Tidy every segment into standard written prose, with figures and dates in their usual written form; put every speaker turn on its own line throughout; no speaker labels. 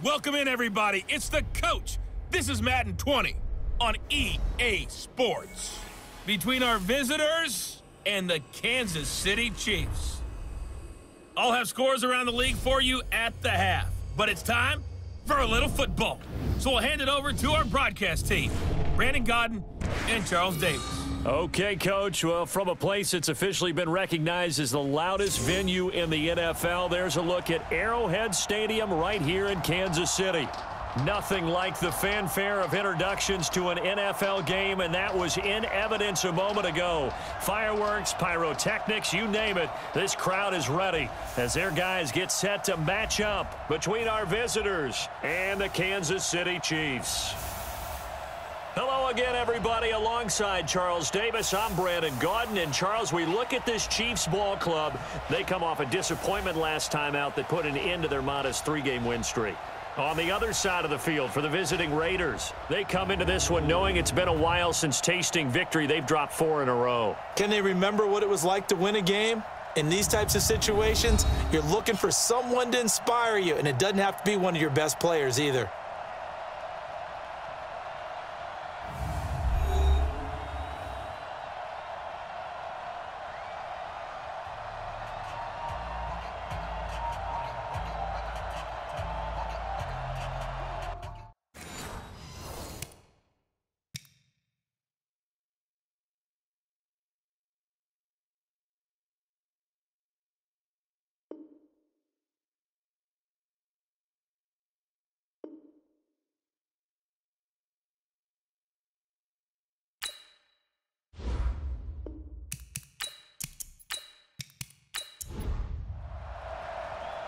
Welcome in, everybody. It's the coach. This is Madden 20 on EA Sports. Between our visitors and the Kansas City Chiefs. I'll have scores around the league for you at the half. But it's time for a little football. So we'll hand it over to our broadcast team, Brandon Gaudin and Charles Davis.
Okay, Coach. Well, from a place that's officially been recognized as the loudest venue in the NFL, there's a look at Arrowhead Stadium right here in Kansas City. Nothing like the fanfare of introductions to an NFL game, and that was in evidence a moment ago. Fireworks, pyrotechnics, you name it. This crowd is ready as their guys get set to match up between our visitors and the Kansas City Chiefs. Hello again, everybody. Alongside Charles Davis, I'm Brandon Gaudin. And Charles, we look at this Chiefs ball club. They come off a disappointment last time out that put an end to their modest 3-game win streak. On the other side of the field for the visiting Raiders, they come into this one knowing it's been a while since tasting victory. They've dropped 4 in a row.
Can they remember what it was like to win a game? In these types of situations, you're looking for someone to inspire you, and it doesn't have to be one of your best players either.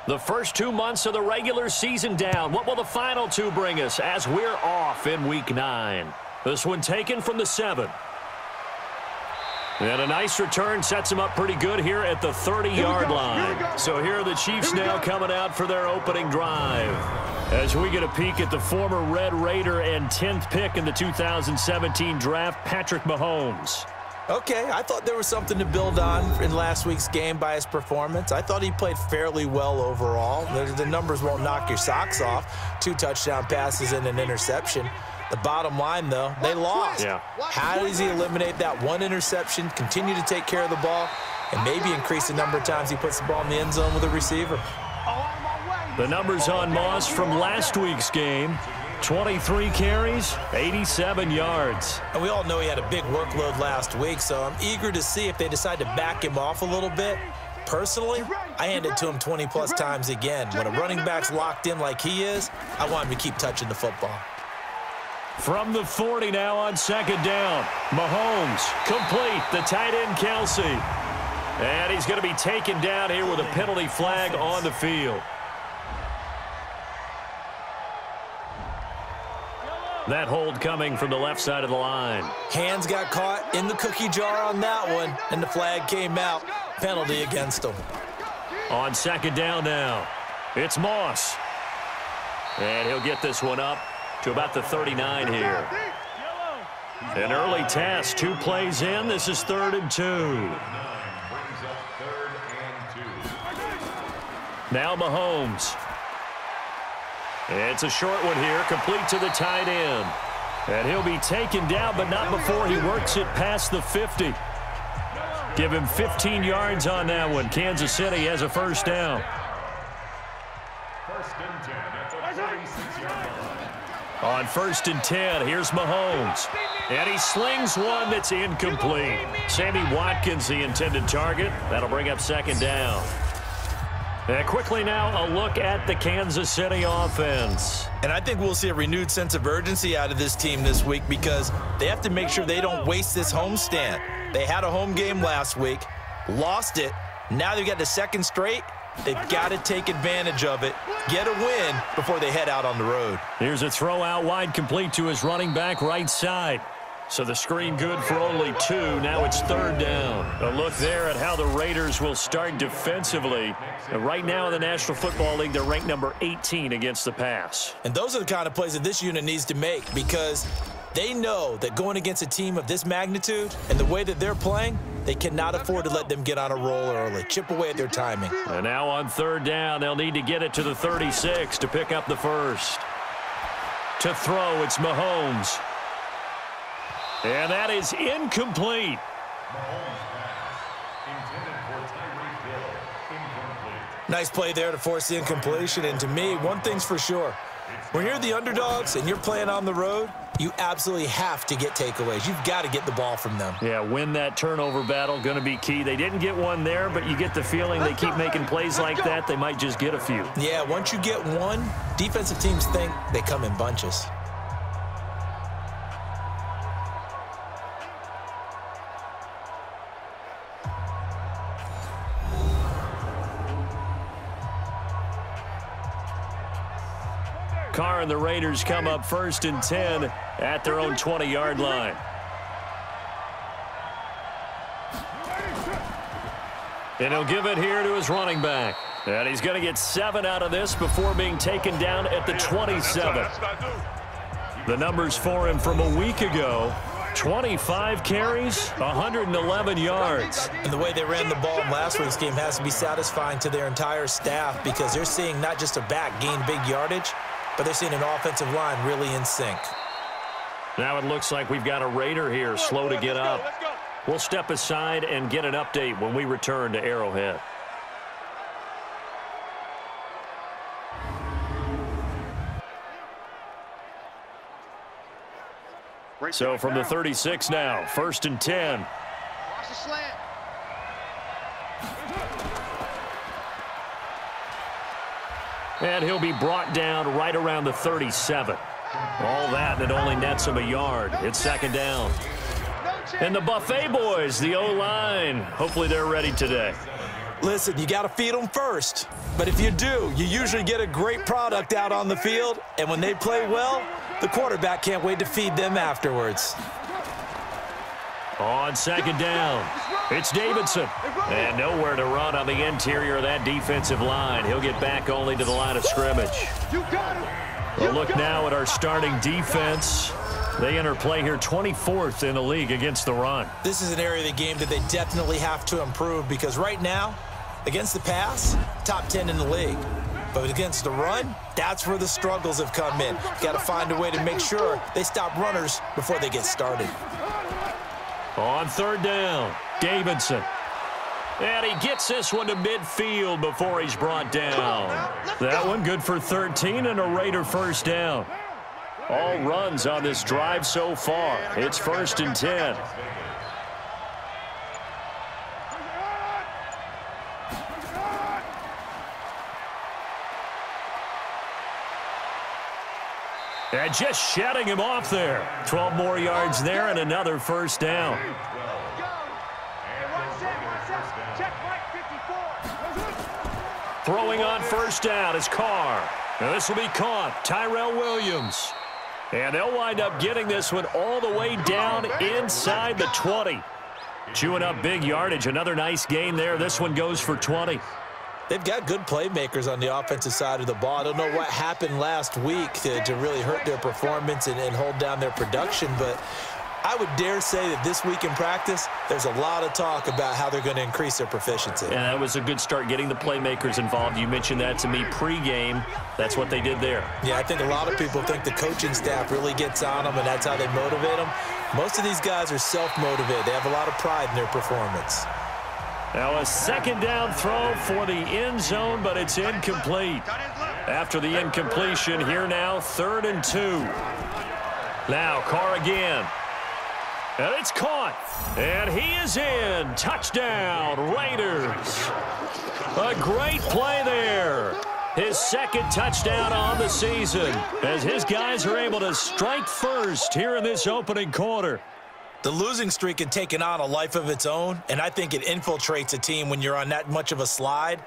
The first 2 months of the regular season down. What will the final 2 bring us as we're off in Week 9? This one taken from the 7. And a nice return sets them up pretty good here at the 30-yard line. So here are the Chiefs now coming out for their opening drive. As we get a peek at the former Red Raider and 10th pick in the 2017 draft, Patrick Mahomes.
Okay, I thought there was something to build on in last week's game by his performance. I thought he played fairly well overall. The numbers won't knock your socks off. 2 touchdown passes and an interception. The bottom line, though, they lost.
Yeah.
How does he eliminate that 1 interception, continue to take care of the ball, and maybe increase the number of times he puts the ball in the end zone with a receiver?
The numbers on Moss from last week's game. 23 carries, 87 yards.
And we all know he had a big workload last week, so I'm eager to see if they decide to back him off a little bit. Personally, I hand it to him 20-plus times again. When a running back's locked in like he is, I want him to keep touching the football.
From the 40 now on 2nd down. Mahomes, complete. The tight end, Kelsey. And he's going to be taken down here with a penalty flag on the field. That hold coming from the left side of the line.
Hands got caught in the cookie jar on that one, and the flag came out. Penalty against him.
On 2nd down now, it's Moss. And he'll get this one up to about the 39 here. An early test, 2 plays in. This is 3rd and 2. Now Mahomes. It's a short one here, complete to the tight end. And he'll be taken down, but not before he works it past the 50. Give him 15 yards on that one. Kansas City has a 1st down.
1st and 10 at the 36-yard line.
On 1st and 10, here's Mahomes. And he slings one that's incomplete. Sammy Watkins, the intended target. That'll bring up 2nd down. And quickly now, a look at the Kansas City offense.
And I think we'll see a renewed sense of urgency out of this team this week because they have to make sure they don't waste this homestand. They had a home game last week, lost it. Now they've got the 2nd straight. They've got to take advantage of it, get a win before they head out on the road.
Here's a throw out wide, complete to his running back right side. So the screen good for only 2. Now it's 3rd down. A look there at how the Raiders will start defensively. And right now in the National Football League, they're ranked number 18 against the pass.
And those are the kind of plays that this unit needs to make because they know that going against a team of this magnitude and the way that they're playing, They cannot afford to let them get on a roll early. Chip away at their timing.
And now on third down, they'll need to get it to the 36 to pick up the first. To throw, it's Mahomes. And that is incomplete.
Nice play there to force the incompletion. And to me, one thing's for sure. When you're the underdogs and you're playing on the road, you absolutely have to get takeaways. You've got to get the ball from them.
Yeah, win that turnover battle, going to be key. They didn't get one there, but you get the feeling they keep making plays like that, they might just get a few.
Yeah, once you get one, defensive teams think they come in bunches.
Carr and the Raiders come up 1st and 10 at their own 20-yard line. And he'll give it here to his running back. And he's going to get 7 out of this before being taken down at the 27. The numbers for him from a week ago: 25 carries, 111 yards.
And the way they ran the ball in last week's game has to be satisfying to their entire staff, because they're seeing not just a back gain big yardage, but they're seeing an offensive line really in sync.
Now it looks like we've got a Raider here, slow to get up. We'll step aside and get an update when we return to Arrowhead. So from the 36 now, 1st and 10.
Watch the slant.
And he'll be brought down right around the 37. All that, and it only nets him a yard. It's 2nd down. And the Buffet boys, the O-line, hopefully they're ready today.
Listen, you got to feed them first. But if you do, you usually get a great product out on the field. And when they play well, the quarterback can't wait to feed them afterwards.
On 2nd down, it's Davidson. And nowhere to run on the interior of that defensive line. He'll get back only to the line of scrimmage. A look now at our starting defense. They enter play here 24th in the league against the run.
This is an area of the game that they definitely have to improve, because right now, against the pass, top 10 in the league. But against the run, that's where the struggles have come in. Got to find a way to make sure they stop runners before they get started.
On 3rd down, Davidson. And he gets this one to midfield before he's brought down. That one good for 13 and a Raider 1st down. All runs on this drive so far. It's 1st and 10. And just shutting him off there. 12 more yards there and another 1st down. Throwing on 1st down is Carr. Now this will be caught. Tyrell Williams. And they'll wind up getting this one all the way down inside the 20. Chewing up big yardage. Another nice gain there. This one goes for 20.
They've got good playmakers on the offensive side of the ball. I don't know what happened last week to really hurt their performance and hold down their production, but I would dare say that this week in practice, there's a lot of talk about how they're going to increase their proficiency.
And that was a good start, getting the playmakers involved. You mentioned that to me pregame. That's what they did there.
Yeah, I think a lot of people think the coaching staff really gets on them, and that's how they motivate them. Most of these guys are self-motivated. They have a lot of pride in their performance.
Now a 2nd down throw for the end zone, but it's incomplete. After the incompletion, here now, 3rd and 2. Now Carr again. And it's caught. And he is in. Touchdown, Raiders. A great play there. His 2nd touchdown on the season, as his guys are able to strike first here in this opening quarter.
The losing streak had taken on a life of its own, and I think it infiltrates a team when you're on that much of a slide.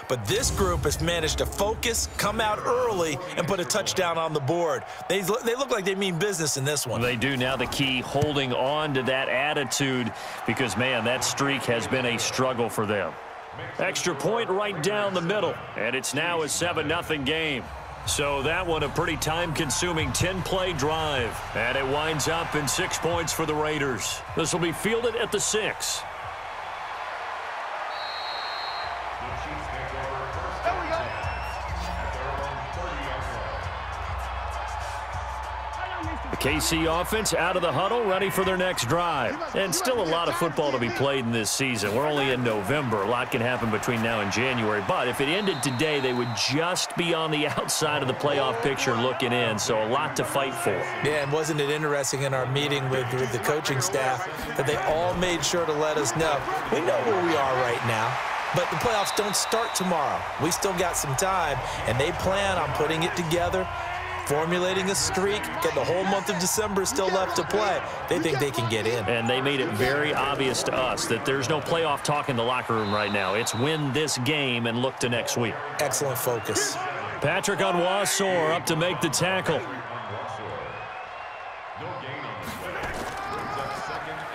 But this group has managed to focus, come out early, and put a touchdown on the board. They look like they mean business in this one.
They do. Now the key, holding on to that attitude, because, man, that streak has been a struggle for them. Extra point right down the middle, and it's now a 7-0 game. So that one a pretty time-consuming 10-play drive. And it winds up in 6 points for the Raiders. This will be fielded at the 6. KC offense out of the huddle, ready for their next drive. And still a lot of football to be played in this season. We're only in November. A lot can happen between now and January. But if it ended today, they would just be on the outside of the playoff picture looking in. So a lot to fight for.
Yeah, and wasn't it interesting in our meeting with the coaching staff that they all made sure to let us know, we know where we are right now, but the playoffs don't start tomorrow. We still got some time, and they plan on putting it together, formulating a streak, get the whole month of December still left to play. They think they can get in.
And they made it very obvious to us that there's no playoff talk in the locker room right now. It's win this game and look to next week.
Excellent focus.
Patrick Onwuasor up to make the tackle.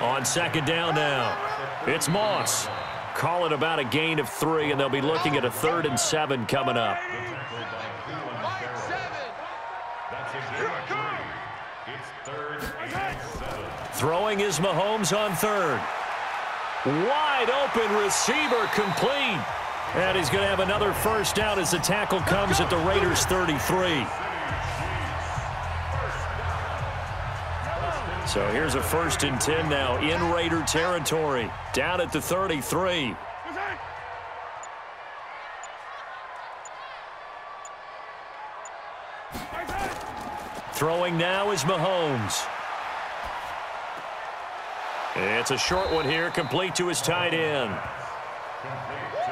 On second down now, it's Moss. Call it about a gain of 3, and they'll be looking at a 3rd and 7 coming up. Throwing is Mahomes on 3rd. Wide open receiver complete. And he's going to have another first down as the tackle comes at the Raiders' 33. So here's a 1st and 10 now in Raider territory. Down at the 33. Throwing now is Mahomes. It's a short one here, complete to his tight end.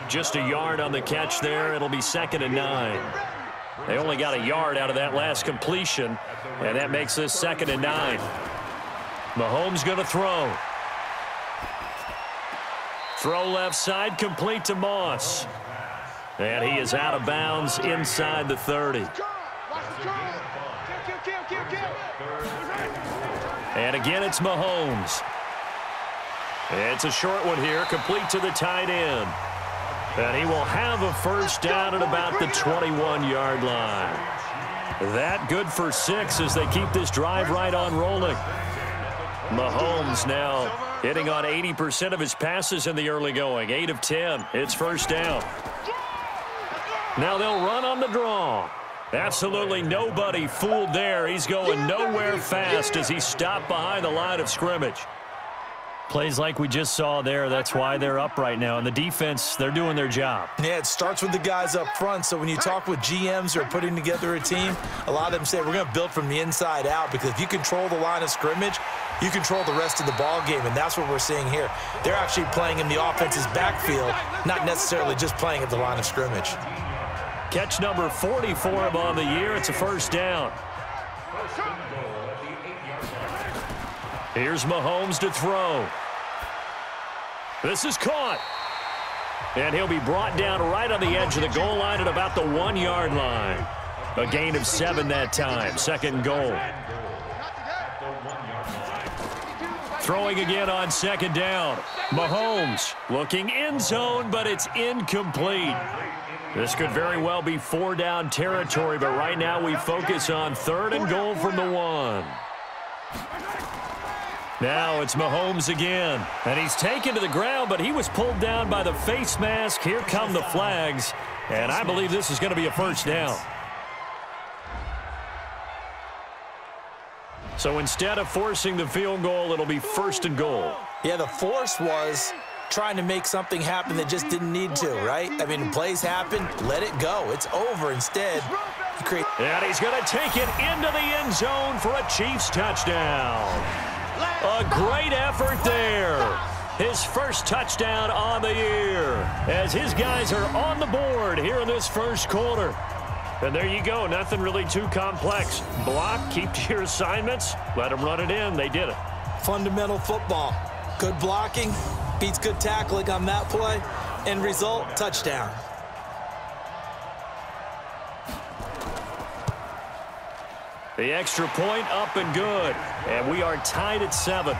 Just a yard on the catch there. It'll be 2nd and 9. They only got a yard out of that last completion, and that makes this 2nd and 9. Mahomes going to throw. Throw left side, complete to Moss. And he is out of bounds inside the 30. And again, it's Mahomes. It's a short one here, complete to the tight end. And he will have a first down at about the 21-yard line. That good for 6 as they keep this drive right on rolling. Mahomes now hitting on 80% of his passes in the early going. 8 of 10. It's first down. Now they'll run on the draw. Absolutely nobody fooled there. He's going nowhere fast as he stopped behind the line of scrimmage. Plays like we just saw there. That's why they're up right now. And the defense, they're doing their job.
Yeah, it starts with the guys up front. So when you talk with GMs who are putting together a team, a lot of them say we're going to build from the inside out, because if you control the line of scrimmage, you control the rest of the ball game, and that's what we're seeing here. They're actually playing in the offense's backfield, not necessarily just playing at the line of scrimmage.
Catch number 40 for him on the year. It's a first down. Here's Mahomes to throw. This is caught. And he'll be brought down right on the edge of the goal line at about the 1-yard line. A gain of 7 that time. 2nd goal. Throwing again on 2nd down. Mahomes looking end zone, but it's incomplete. This could very well be 4-down territory, but right now we focus on 3rd and goal from the 1. Now it's Mahomes again, and he's taken to the ground, but he was pulled down by the face mask. Here come the flags, and I believe this is going to be a first down. So instead of forcing the field goal, it'll be 1st and goal.
Yeah, the force was trying to make something happen that just didn't need to, right? I mean, plays happen, let it go. It's over. Instead, you create...
And he's going to take it into the end zone for a Chiefs touchdown. A great effort there. His first touchdown on the year as his guys are on the board here in this first quarter. And there you go. Nothing really too complex. Block, keep to your assignments, let them run it in. They did it.
Fundamental football. Good blocking beats good tackling on that play. End result, touchdown.
The extra point up and good. And we are tied at 7.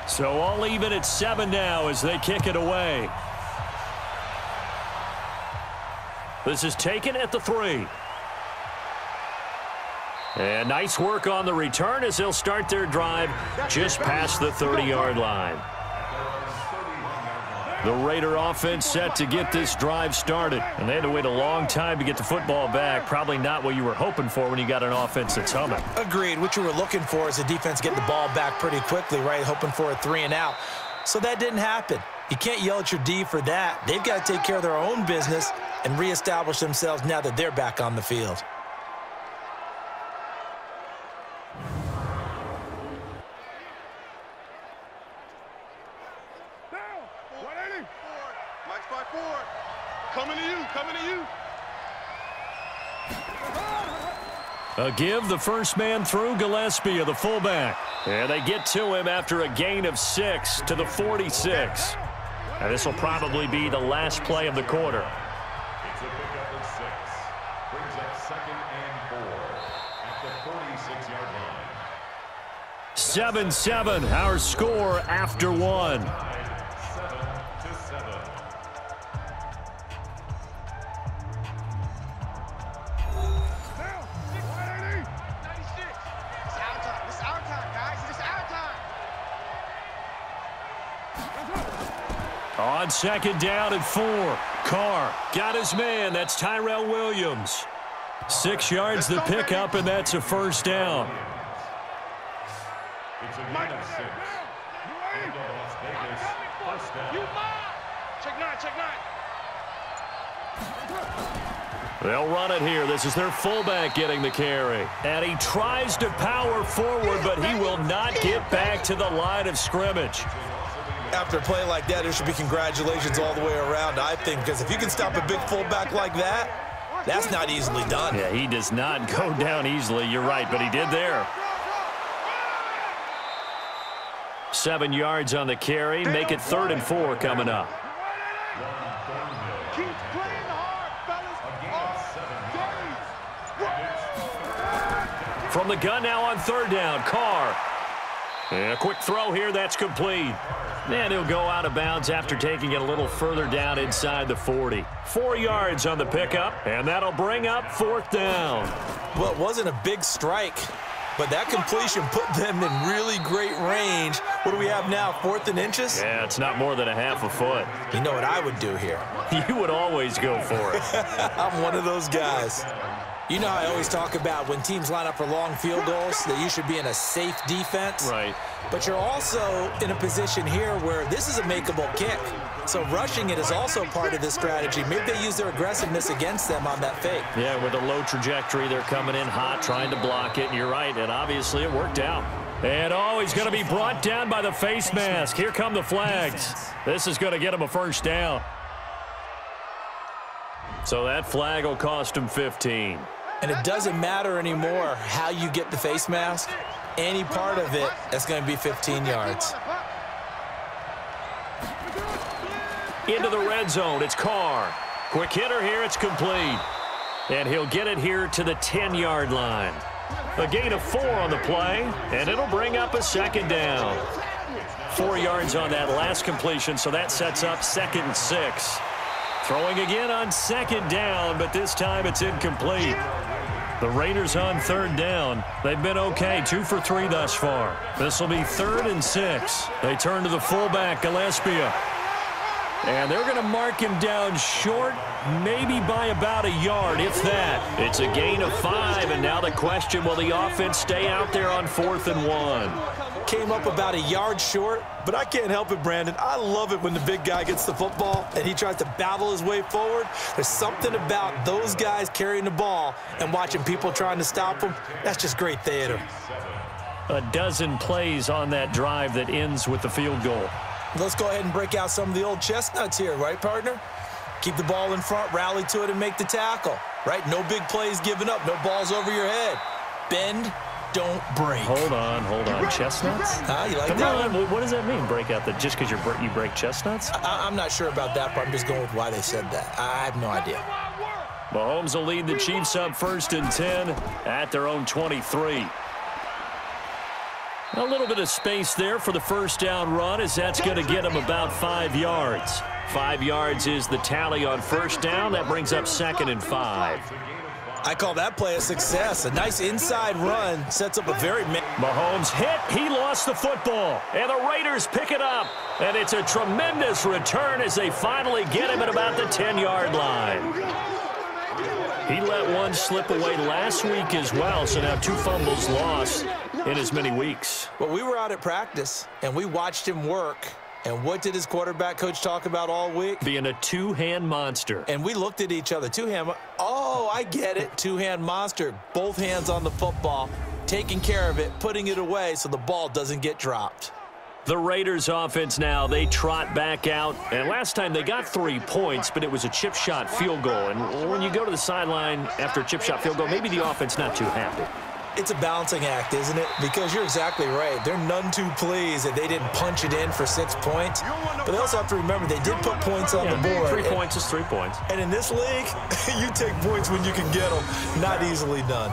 So all even at 7 now as they kick it away. This is taken at the 3. And nice work on the return as they'll start their drive just past the 30-yard line. The Raider offense set to get this drive started. And they had to wait a long time to get the football back. Probably not what you were hoping for when you got an offense that's humming.
Agreed. What you were looking for is the defense getting the ball back pretty quickly, right? Hoping for a 3-and-out. So that didn't happen. You can't yell at your D for that. They've got to take care of their own business and reestablish themselves now that they're back on the field.
Coming to you, coming to you.
A give, the first man through, Gillespie, the fullback. And they get to him after a gain of 6 to the 46. And this will probably be the last play of the quarter.
It's a pickup of 6. Brings up 2nd and 4 at the 46-yard line.
7-7, our score after 1.
7-7.
On 2nd down and 4. Carr got his man. That's Tyrell Williams. 6 yards the pickup, and that's a first down.
It's a gain of 6. And the Las Vegas first down.
Check 9, check 9.
They'll run it here. This is their fullback getting the carry. And he tries to power forward, but he will not get back to the line of scrimmage.
After a play like that, there should be congratulations all the way around, I think, because if you can stop a big fullback like that, that's not easily done.
Yeah, he does not go down easily. You're right, but he did there. 7 yards on the carry. Make it 3rd and 4 coming up.
Keep playing hard, fellas.
From the gun now on 3rd down, Carr. And a quick throw here, that's complete. And he'll go out of bounds after taking it a little further down inside the 40. 4 yards on the pickup, and that'll bring up 4th down.
Well, it wasn't a big strike, but that completion put them in really great range. What do we have now, 4th and inches?
Yeah, it's not more than a half a foot.
You know what I would do here?
You would always go for it.
I'm one of those guys. You know how I always talk about when teams line up for long field goals, that you should be in a safe defense.
Right.
But you're also in a position here where this is a makeable kick. So rushing it is also part of this strategy. Maybe they use their aggressiveness against them on that fake.
Yeah, with a low trajectory, they're coming in hot, trying to block it. And you're right, and obviously it worked out. And, oh, he's going to be brought down by the face mask. Here come the flags. This is going to get him a first down. So that flag will cost him 15.
And it doesn't matter anymore how you get the face mask. Any part of it, that's going to be 15 yards.
Into the red zone, it's Carr. Quick hitter here, it's complete. And he'll get it here to the 10-yard line. A gain of 4 on the play, and it'll bring up a 2nd down. 4 yards on that last completion, so that sets up 2nd and 6. Throwing again on 2nd down, but this time it's incomplete. The Raiders on 3rd down. They've been okay, 2 for 3 thus far. This will be 3rd and 6. They turn to the fullback, Gillespie. And they're going to mark him down short, maybe by about a yard, if that. It's a gain of 5, and now the question, will the offense stay out there on 4th and 1?
Came up about a yard short, but I can't help it, Brandon. I love it when the big guy gets the football and he tries to battle his way forward. There's something about those guys carrying the ball and watching people trying to stop them. That's just great theater.
A dozen plays on that drive that ends with the field goal.
Let's go ahead and break out some of the old chestnuts here, right, partner? Keep the ball in front, rally to it, and make the tackle, right? No big plays given up, no balls over your head. Bend, don't break.
Hold on. Chestnuts?
You like
Come
that?
on, what does that mean, break out? Just because you break chestnuts?
I'm not sure about that, but I'm just going with why they said that. I have no idea.
Mahomes will lead the Chiefs up 1st and 10 at their own 23. A little bit of space there for the first down run, as that's going to get him about 5 yards. 5 yards is the tally on 1st down. That brings up 2nd and 5.
I call that play a success. A nice inside run sets up a very...
Mahomes hit. He lost the football. And the Raiders pick it up. And it's a tremendous return as they finally get him at about the 10-yard line. He let one slip away last week as well, so now 2 fumbles lost in as many weeks.
Well, we were out at practice, and we watched him work. And what did his quarterback coach talk about all week?
Being a two-hand monster.
And we looked at each other. Two-hand, oh, I get it. Two-hand monster. Both hands on the football, taking care of it, putting it away so the ball doesn't get dropped.
The Raiders offense now, they trot back out. And last time they got 3 points, but it was a chip shot field goal. And when you go to the sideline after a chip shot field goal, maybe the offense not too happy.
It's a balancing act, isn't it? Because you're exactly right. They're none too pleased that they didn't punch it in for 6 points. But they also have to remember they did put points on the board.
3 points is 3 points.
And in this league, you take points when you can get them. Not easily done.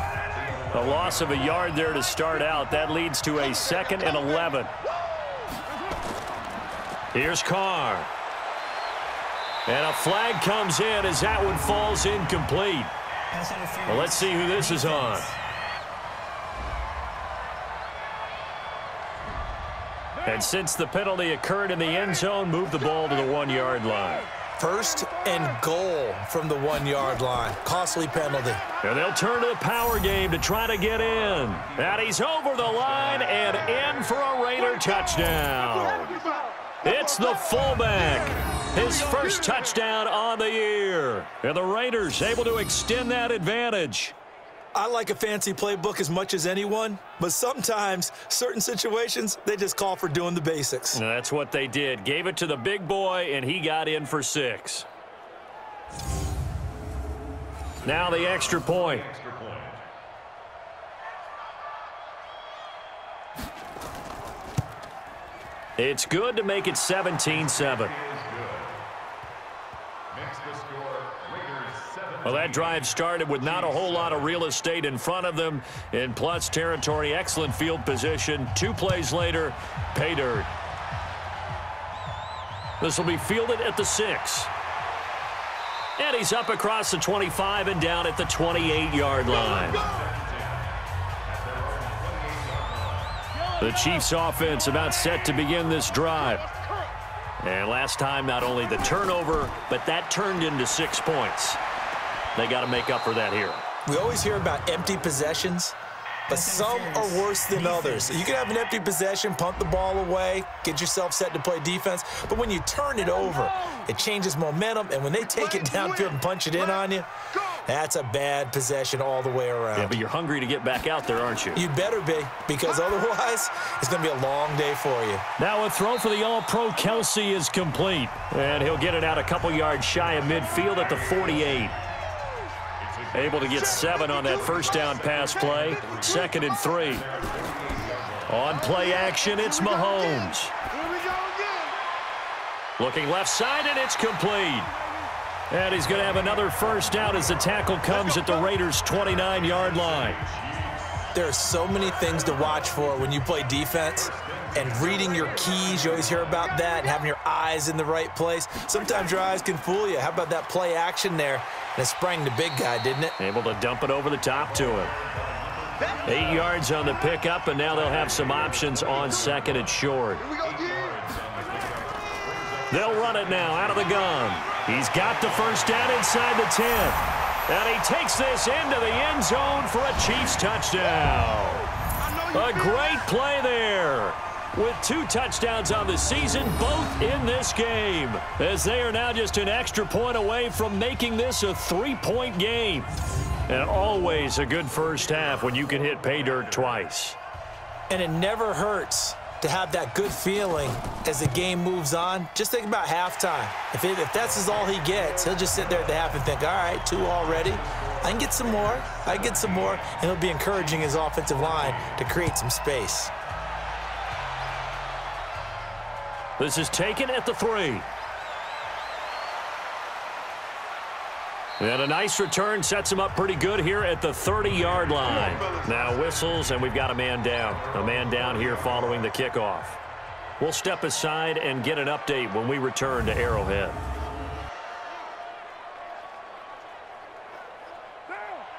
A loss of a yard there to start out. That leads to a 2nd and 11. Here's Carr. And a flag comes in as that one falls incomplete. Well, let's see who this is on. And since the penalty occurred in the end zone, move the ball to the 1-yard line.
1st and goal from the 1-yard line. Costly penalty.
And they'll turn to the power game to try to get in. And he's over the line and in for a Raider touchdown. It's the fullback. His first touchdown on the year. And the Raiders able to extend that advantage.
I like a fancy playbook as much as anyone, but sometimes certain situations, they just call for doing the basics.
And that's what they did. Gave it to the big boy, and he got in for 6. Now the extra point. It's good to make it 17-7. Well, that drive started with not a whole lot of real estate in front of them. In plus territory, excellent field position. 2 plays later, pay dirt. This will be fielded at the 6. And he's up across the 25 and down at the 28-yard line. The Chiefs offense about set to begin this drive. And last time, not only the turnover, but that turned into 6 points. They got to make up for that here.
We always hear about empty possessions, but some are worse than others. You can have an empty possession, punt the ball away, get yourself set to play defense, but when you turn it over, it changes momentum, and when they take it downfield and punch it in on you, that's a bad possession all the way around.
Yeah, but you're hungry to get back out there, aren't you?
You'd better be, because otherwise, it's going to be a long day for you.
Now a throw for the All-Pro Kelce is complete, and he'll get it out a couple yards shy of midfield at the 48. Able to get 7 on that first down pass play. 2nd and 3. On play action, it's Mahomes. Looking left side, and it's complete. And he's going to have another first down as the tackle comes at the Raiders' 29-yard line.
There are so many things to watch for when you play defense. And reading your keys, you always hear about that, and having your eyes in the right place. Sometimes your eyes can fool you. How about that play action there? And it sprang the big guy, didn't it?
Able to dump it over the top to him. 8 yards on the pickup, and now they'll have some options on 2nd and short. They'll run it now out of the gun. He's got the first down inside the 10. And he takes this into the end zone for a Chiefs touchdown. A great play there. With 2 touchdowns on the season, both in this game, as they are now just an extra point away from making this a 3-point game. And always a good first half when you can hit pay dirt twice.
And it never hurts to have that good feeling as the game moves on. Just think about halftime. If that's all he gets, he'll just sit there at the half and think, all right, 2 already. I can get some more. I can get some more. And he'll be encouraging his offensive line to create some space.
This is taken at the 3. And a nice return sets him up pretty good here at the 30-yard line. Now whistles, and we've got a man down. A man down here following the kickoff. We'll step aside and get an update when we return to Arrowhead.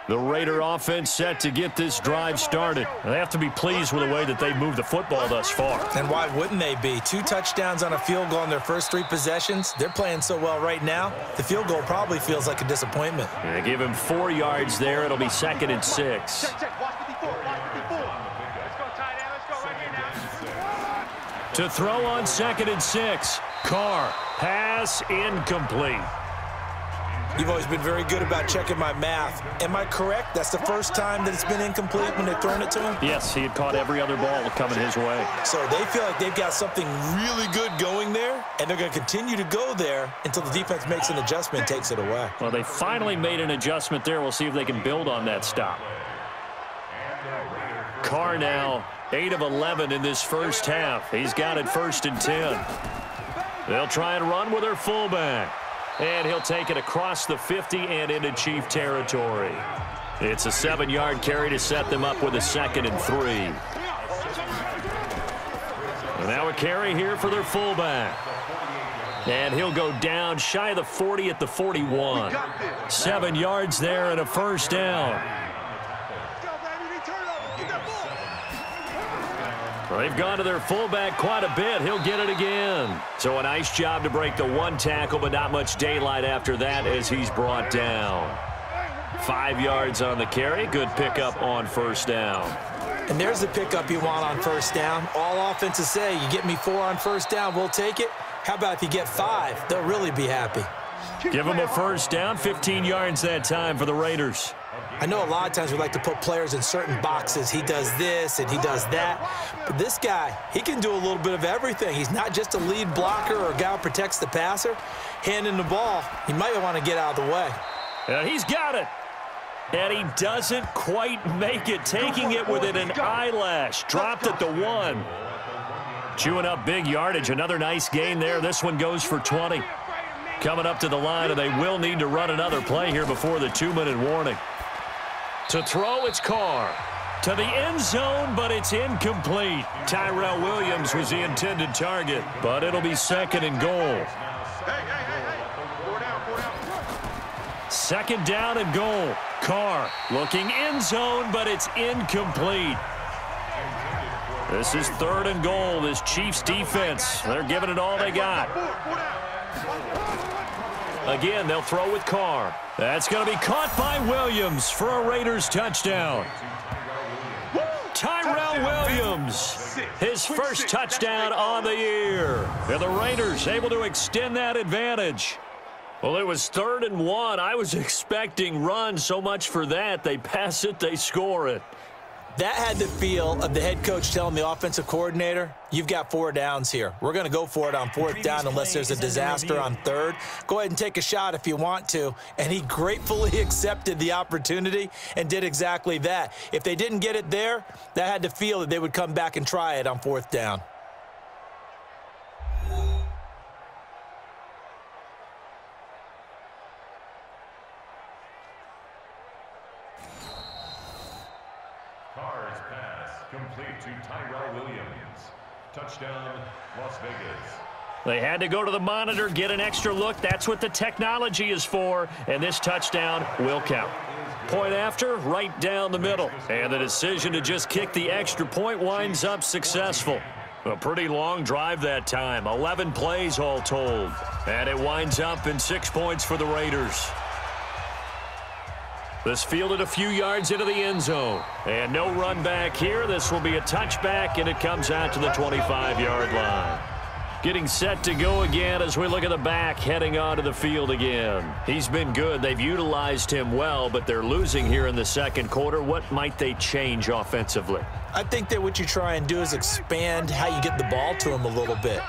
The Raider offense set to get this drive started. They have to be pleased with the way that they've moved the football thus far.
And why wouldn't they be? 2 touchdowns on a field goal in their first 3 possessions. They're playing so well right now, the field goal probably feels like a disappointment.
They give him 4 yards there. It'll be 2nd and 6.
Check. Watch 54. Watch 54. Let's go, tight end. Let's go right here now.
To throw on 2nd and 6. Carr, pass incomplete.
You've always been very good about checking my math. Am I correct? That's the first time that it's been incomplete when they've thrown it to him?
Yes, he had caught every other ball coming his way.
So they feel like they've got something really good going there, and they're going to continue to go there until the defense makes an adjustment and takes it away.
Well, they finally made an adjustment there. We'll see if they can build on that stop. Carr now 8 of 11 in this first half. He's got it 1st and 10. They'll try and run with their fullback. And he'll take it across the 50 and into Chief territory. It's a 7-yard carry to set them up with a 2nd and 3. And now a carry here for their fullback. And he'll go down shy of the 40 at the 41. 7 yards there and a 1st down. They've gone to their fullback quite a bit. He'll get it again. So a nice job to break the 1 tackle, but not much daylight after that as he's brought down. 5 yards on the carry. Good pickup on 1st down.
And there's the pickup you want on 1st down. All offenses say, you get me 4 on 1st down, we'll take it. How about if you get 5? They'll really be happy.
Give them a 1st down. 15 yards that time for the Raiders.
I know a lot of times we like to put players in certain boxes. He does this and he does that. But this guy, he can do a little bit of everything. He's not just a lead blocker or a guy who protects the passer. Handing the ball, he might want to get out of the way.
And he's got it. And he doesn't quite make it, taking it within an eyelash. Dropped at the 1. Chewing up big yardage. Another nice gain there. This one goes for 20. Coming up to the line, and they will need to run another play here before the 2-minute warning. To throw, it's Carr. To the end zone, but it's incomplete. Tyrell Williams was the intended target, but it'll be 2nd and goal. 2nd down and goal. Carr looking end zone, but it's incomplete. This is 3rd and goal. This Chiefs defense, they're giving it all they got. Again, they'll throw with Carr. That's going to be caught by Williams for a Raiders touchdown. Tyrell Williams, his first touchdown on the year. And the Raiders able to extend that advantage. Well, it was 3rd and 1. I was expecting run. So much for that. They pass it, they score it.
That had the feel of the head coach telling the offensive coordinator, you've got 4 downs here. We're going to go for it on 4th down unless there's a disaster on 3rd. Go ahead and take a shot if you want to. And he gratefully accepted the opportunity and did exactly that. If they didn't get it there, that had the feel that they would come back and try it on 4th down.
Carr's pass complete to Tyrell Williams. Touchdown, Las Vegas.
They had to go to the monitor, get an extra look. That's what the technology is for, and this touchdown will count. Point after, right down the middle. And the decision to just kick the extra point winds up successful. A pretty long drive that time, 11 plays all told. And it winds up in 6 points for the Raiders. This fielded a few yards into the end zone. And no run back here. This will be a touchback, and it comes out to the 25-yard line. Getting set to go again as we look at the back heading onto the field again. He's been good. They've utilized him well, but they're losing here in the 2nd quarter. What might they change offensively?
I think that what you try and do is expand how you get the ball to him a little bit.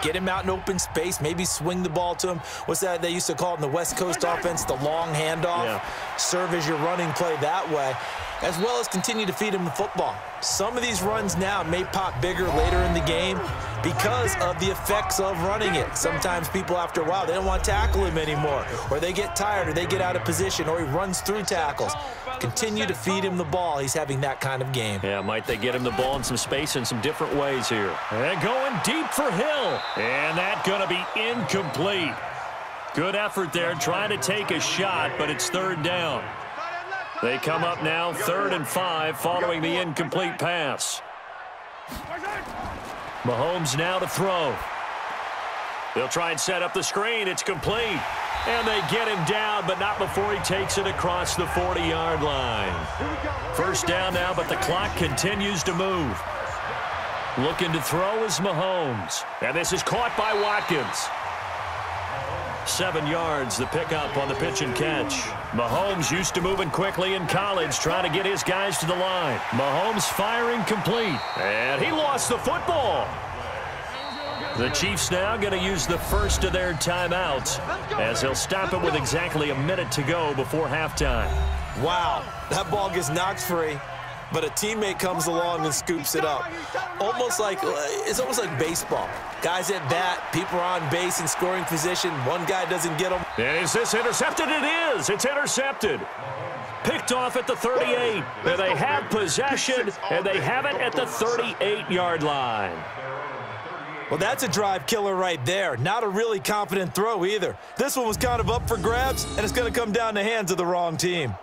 Get him out in open space, maybe swing the ball to him. What's that they used to call it in the West Coast offense, the long handoff? Yeah. Serve as your running play that way, as well as continue to feed him the football. Some of these runs now may pop bigger later in the game because of the effects of running it. Sometimes people, after a while, they don't want to tackle him anymore, or they get tired, or they get out of position, or he runs through tackles. Continue to feed him the ball. He's having that kind of game.
Yeah, might they get him the ball in some space in some different ways here. And going deep for Hill. And that's going to be incomplete. Good effort there trying to take a shot, but it's 3rd down. They come up now 3rd and 5 following the incomplete pass. Mahomes now to throw. They'll try and set up the screen. It's complete. And they get him down, but not before he takes it across the 40-yard line. First down now, but the clock continues to move. Looking to throw is Mahomes. And this is caught by Watkins. 7 yards, the pickup on the pitch and catch. Mahomes used to moving quickly in college, trying to get his guys to the line. Mahomes firing complete. And he lost the football. The Chiefs now going to use the first of their timeouts as they'll stop it with exactly a minute to go before halftime.
Wow, that ball gets knocked free, but a teammate comes along and scoops it up. It's almost like baseball. Guys at bat, people are on base in scoring position. One guy doesn't get them.
Is this intercepted? It is. It's intercepted. Picked off at the 38. And they have possession, and they have it at the 38-yard line.
Well, that's a drive killer right there. Not a really confident throw either. This one was kind of up for grabs, and it's going to come down the hands of the wrong team.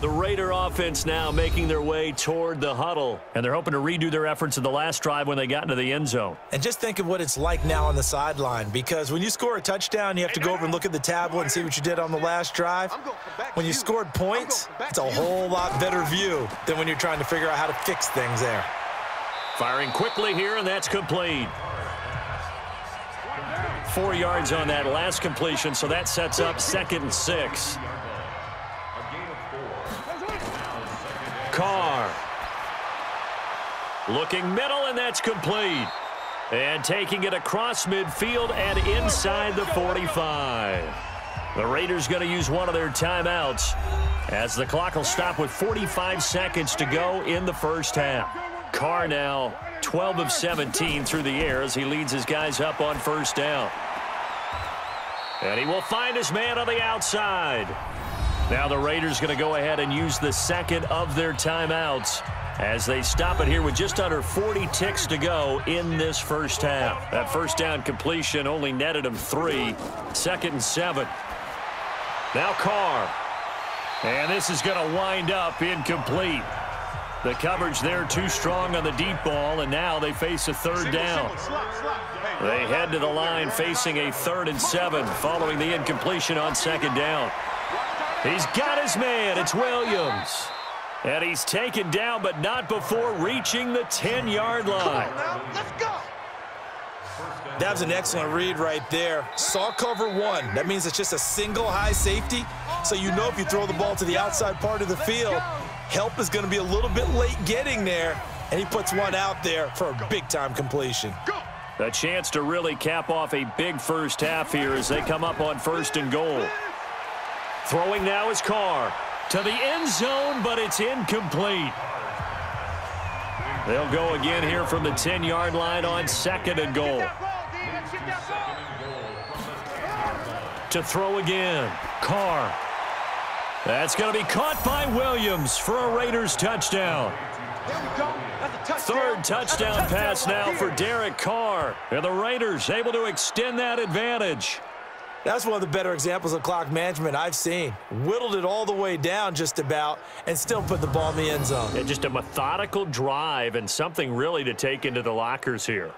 The Raider offense now making their way toward the huddle, and they're hoping to redo their efforts in the last drive when they got into the end zone.
And just think of what it's like now on the sideline, because when you score a touchdown, you have to go over and look at the tablet and see what you did on the last drive. When you scored points, it's a whole lot better view than when you're trying to figure out how to fix things there.
Firing quickly here, and that's complete. 4 yards on that last completion, so that sets up 2nd and 6. Carr. Looking middle, and that's complete. And taking it across midfield and inside the 45. The Raiders going to use one of their timeouts as the clock will stop with 45 seconds to go in the first half. Carr now 12 of 17 through the air as he leads his guys up on first down. And he will find his man on the outside. Now the Raiders going to go ahead and use the second of their timeouts as they stop it here with just under 40 ticks to go in this first half. That first down completion only netted him 3. 2nd and 7. Now Carr. And this is going to wind up incomplete. The coverage there too strong on the deep ball, and now they face a 3rd down. They head to the line facing a 3rd and 7 following the incompletion on 2nd down. He's got his man. It's Williams. And he's taken down, but not before reaching the 10-yard line.
That was an excellent read right there. Saw cover 1. That means it's just a single high safety. So you know if you throw the ball to the outside part of the field, help is going to be a little bit late getting there. And he puts one out there for a big-time completion.
A chance to really cap off a big first half here as they come up on 1st and goal. Throwing now is Carr to the end zone, but it's incomplete. They'll go again here from the 10-yard line on 2nd and goal. To throw again, Carr. That's going to be caught by Williams for a Raiders touchdown. 3rd touchdown pass now for Derek Carr. And the Raiders able to extend that advantage.
That's one of the better examples of clock management I've seen. Whittled it all the way down just about and still put the ball in the end zone.
Yeah, just a methodical drive and something really to take into the lockers here.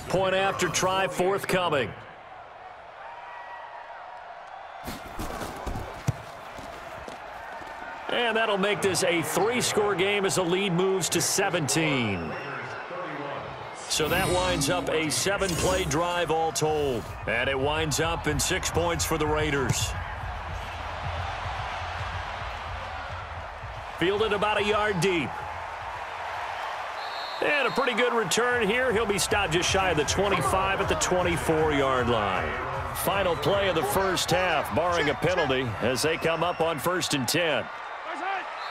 Point after try forthcoming. And that'll make this a 3-score game as the lead moves to 17. So that winds up a 7-play drive all told. And it winds up in 6 points for the Raiders. Fielded about a yard deep. And a pretty good return here. He'll be stopped just shy of the 25 at the 24-yard line. Final play of the first half, barring a penalty, as they come up on 1st and 10.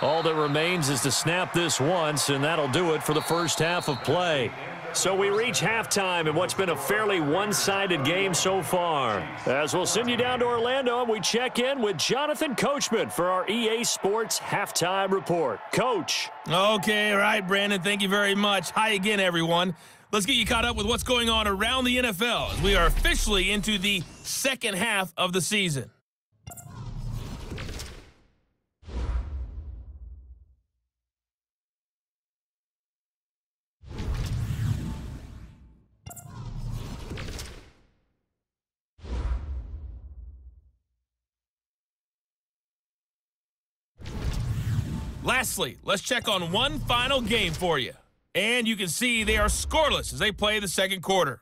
All that remains is to snap this once, and that'll do it for the first half of play. So we reach halftime in what's been a fairly one-sided game so far. As we'll send you down to Orlando, and we check in with Jonathan Coachman for our EA Sports Halftime Report. Coach.
Okay, all right, Brandon. Thank you very much. Hi again, everyone. Let's get you caught up with what's going on around the NFL as we are officially into the second half of the season. Lastly, let's check on one final game for you. And you can see they are scoreless as they play the second quarter.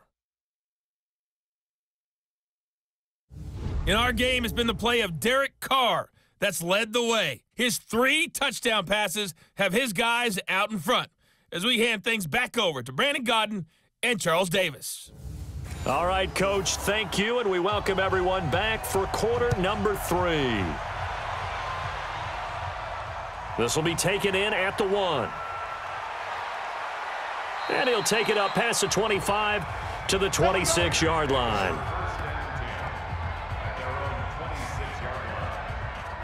In our game, it's been the play of Derek Carr that's led the way. His 3 touchdown passes have his guys out in front as we hand things back over to Brandon Gaudin and Charles Davis.
All right, Coach, thank you, and we welcome everyone back for quarter number 3. This will be taken in at the 1. And he'll take it up past the 25 to the 26-yard line.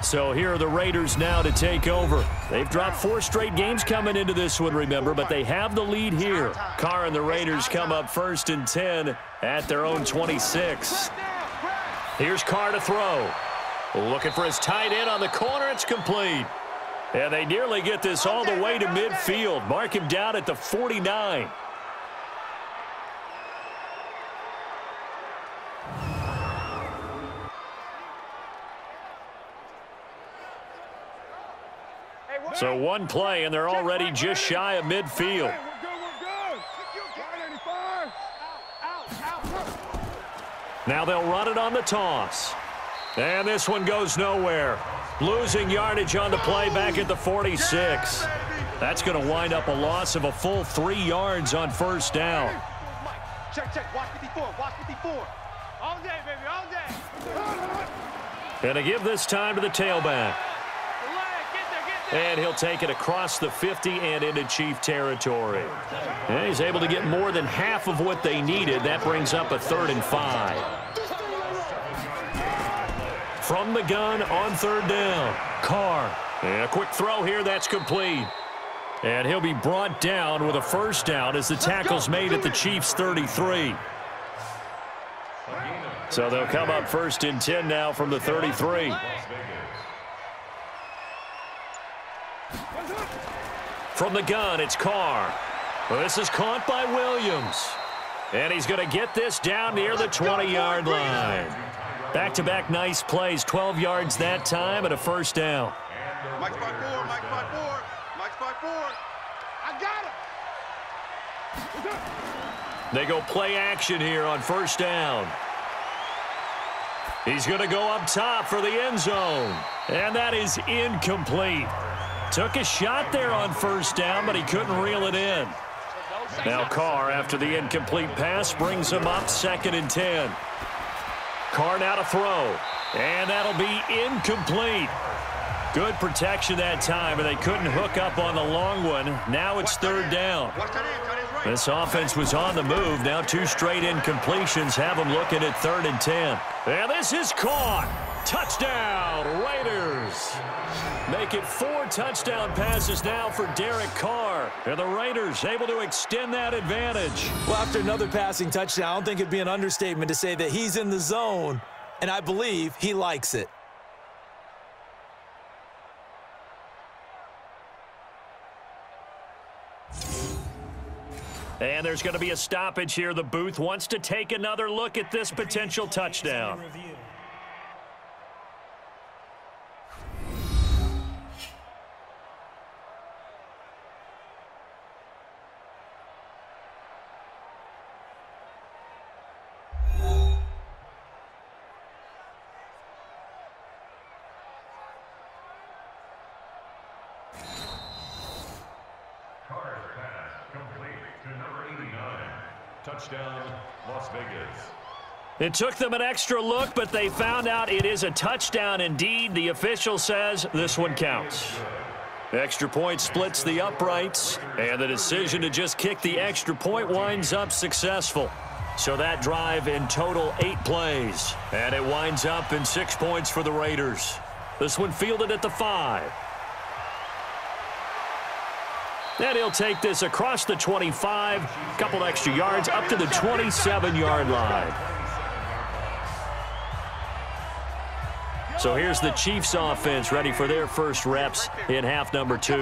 So here are the Raiders now to take over. They've dropped 4 straight games coming into this one, remember, but they have the lead here. Carr and the Raiders come up 1st and 10 at their own 26. Here's Carr to throw. Looking for his tight end on the corner. It's complete. And they nearly get this all the way to midfield. Mark him down at the 49. So one play, and they're already just shy of midfield. Now they'll run it on the toss. And this one goes nowhere. Losing yardage on the play back at the 46. That's going to wind up a loss of a full 3 yards on 1st down.
Check. Watch 54. Watch 54. All day, baby. All day.
Going to give this time to the tailback. And he'll take it across the 50 and into Chief territory. And he's able to get more than half of what they needed. That brings up a 3rd and 5. From the gun on 3rd down. Carr. And a quick throw here. That's complete. And he'll be brought down with a 1st down as the tackle's made at the Chiefs' 33. So they'll come up 1st and 10 now from the 33. From the gun, it's Carr. Well, this is caught by Williams. And he's going to get this down near the 20-yard line. Back-to-back nice plays, 12 yards that time and a 1st down.
Mike's by 4, Mike's by 4, Mike's by 4. I got him.
They go play action here on 1st down. He's going to go up top for the end zone. And that is incomplete. Took a shot there on 1st down, but he couldn't reel it in. Now Carr, after the incomplete pass, brings him up 2nd and 10. Carr now to throw, and that'll be incomplete. Good protection that time, and they couldn't hook up on the long one. Now it's 3rd down. This offense was on the move. Now 2 straight incompletions have them looking at 3rd and 10. And this is caught. Touchdown, Raiders. Make it 4 touchdown passes now for Derek Carr. And the Raiders able to extend that advantage.
Well, after another passing touchdown, I don't think it'd be an understatement to say that he's in the zone, and I believe he likes it.
And there's going to be a stoppage here. The booth wants to take another look at this potential touchdown.
Touchdown, Las Vegas.
It took them an extra look, but they found out it is a touchdown indeed. The official says this one counts. Extra point splits the uprights, and the decision to just kick the extra point winds up successful. So that drive in total 8 plays, and it winds up in 6 points for the Raiders. This one fielded at the 5. And he'll take this across the 25, couple extra yards up to the 27-yard line. So here's the Chiefs offense ready for their first reps in half number 2.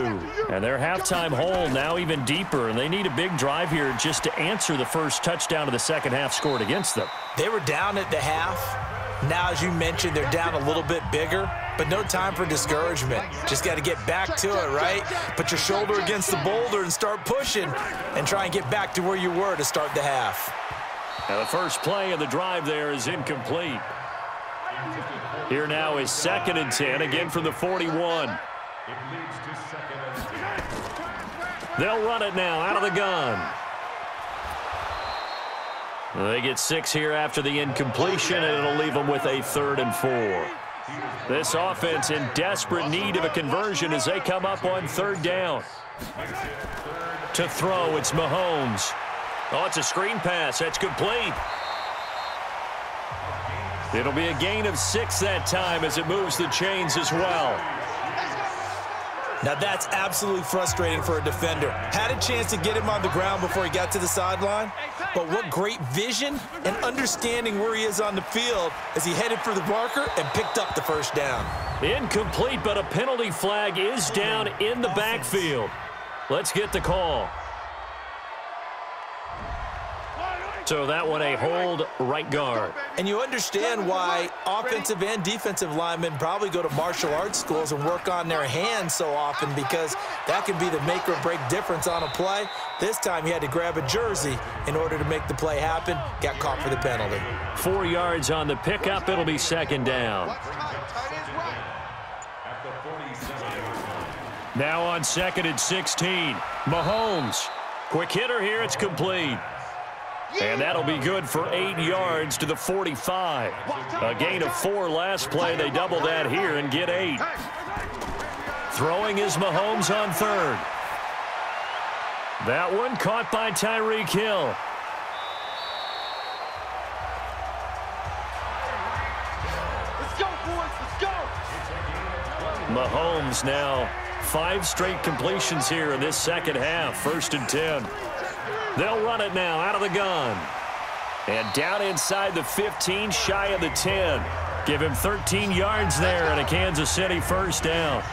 And their halftime hole now even deeper, and they need a big drive here just to answer the first touchdown of the second half scored against them.
They were down at the half. Now, as you mentioned, they're down a little bit bigger, but no time for discouragement. Just got to get back to it, right? Put your shoulder against the boulder and start pushing and try and get back to where you were to start the half.
Now the first play of the drive there is incomplete. Here now is 2nd and 10, again from the 41. They'll run it now out of the gun. They get 6 here after the incompletion, and it'll leave them with a 3rd and 4. This offense in desperate need of a conversion as they come up on 3rd down. To throw, it's Mahomes. Oh, it's a screen pass. That's complete. It'll be a gain of 6 that time as it moves the chains as well.
Now that's absolutely frustrating for a defender. Had a chance to get him on the ground before he got to the sideline, but what great vision and understanding where he is on the field as he headed for the marker and picked up the first down.
Incomplete, but a penalty flag is down in the backfield. Let's get the call. So that one a hold right guard.
And you understand why offensive and defensive linemen probably go to martial arts schools and work on their hands so often, because that can be the make or break difference on a play. This time he had to grab a jersey in order to make the play happen. Got caught for the penalty.
4 yards on the pickup. It'll be 2nd down. Now on 2nd and 16. Mahomes. Quick hitter here. It's complete. And that'll be good for 8 yards to the 45. A gain of 4 last play. They double that here and get 8. Throwing is Mahomes on 3rd. That one caught by Tyreek Hill.
Let's go, boys. Let's go.
Mahomes now 5 straight completions here in this second half. 1st and 10. They'll run it now out of the gun. And down inside the 15, shy of the 10. Give him 13 yards there and a Kansas City first down.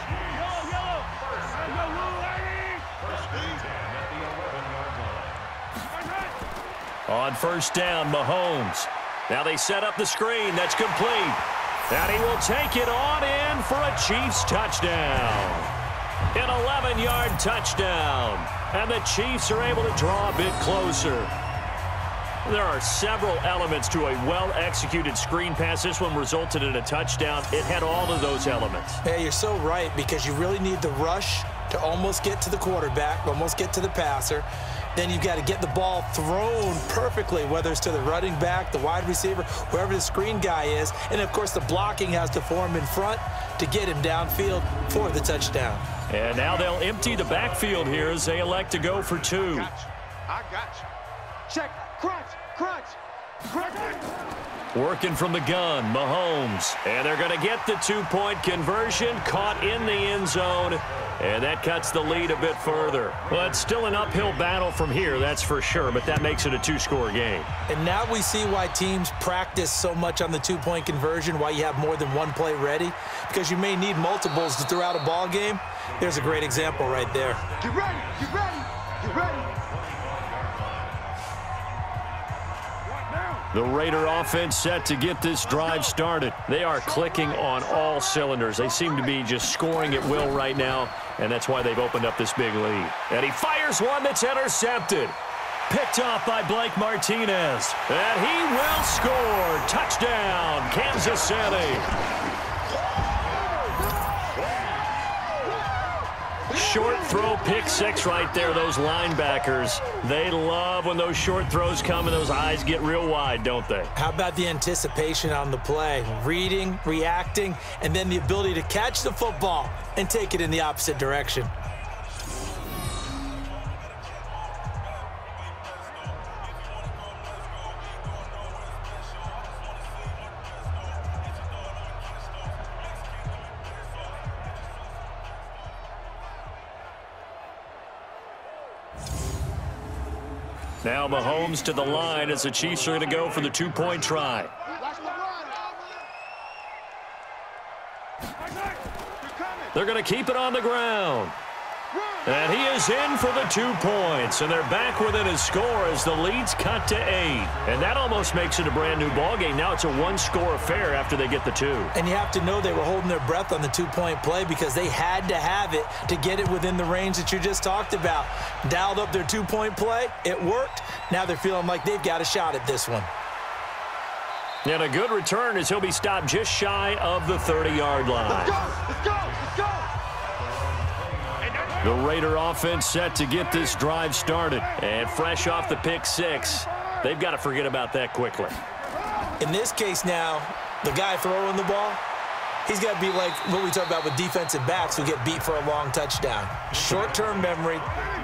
On 1st down, Mahomes. Now they set up the screen. That's complete. And he will take it on in for a Chiefs touchdown. An 11-yard touchdown. And the Chiefs are able to draw a bit closer. There are several elements to a well-executed screen pass. This one resulted in a touchdown. It had all of those elements.
Yeah, you're so right, because you really need the rush to almost get to the quarterback, almost get to the passer. Then you've got to get the ball thrown perfectly, whether it's to the running back, the wide receiver, wherever the screen guy is. And, of course, the blocking has to form in front to get him downfield for the touchdown.
And now they'll empty the backfield here as they elect to go for 2.
I got you. Check. Crunch. Crunch. Crunch.
Working from the gun, Mahomes. And they're going to get the 2-point conversion, caught in the end zone. And that cuts the lead a bit further. Well, it's still an uphill battle from here, that's for sure, but that makes it a 2-score game.
And now we see why teams practice so much on the 2-point conversion, why you have more than one play ready, because you may need multiples throughout a ball game. There's a great example right there.
Get ready. Get ready. Get ready.
The Raider offense set to get this drive started. They are clicking on all cylinders. They seem to be just scoring at will right now, and that's why they've opened up this big lead. And he fires one that's intercepted. Picked off by Blake Martinez. And he will score. Touchdown, Kansas City. short throw pick six right there. Those linebackers, they love when those short throws come and those eyes get real wide, don't they?
How about the anticipation on the play? Reading, reacting, and then the ability to catch the football and take it in the opposite direction.
Now Mahomes to the line as the Chiefs are going to go for the two-point try. They're going to keep it on the ground. And he is in for the 2 points. And they're back within his score as the lead's cut to 8. And that almost makes it a brand-new ballgame. Now it's a one-score affair after they get the 2.
And you have to know they were holding their breath on the two-point play because they had to have it to get it within the range that you just talked about. Dialed up their two-point play. It worked. Now they're feeling like they've got a shot at this one.
And a good return as he'll be stopped just shy of the 30-yard line.
Let's go! Let's go! Let's go!
The Raider offense set to get this drive started. And fresh off the pick six, they've got to forget about that quickly.
In this case now, the guy throwing the ball, he's got to be like what we talk about with defensive backs who get beat for a long touchdown. Short-term memory,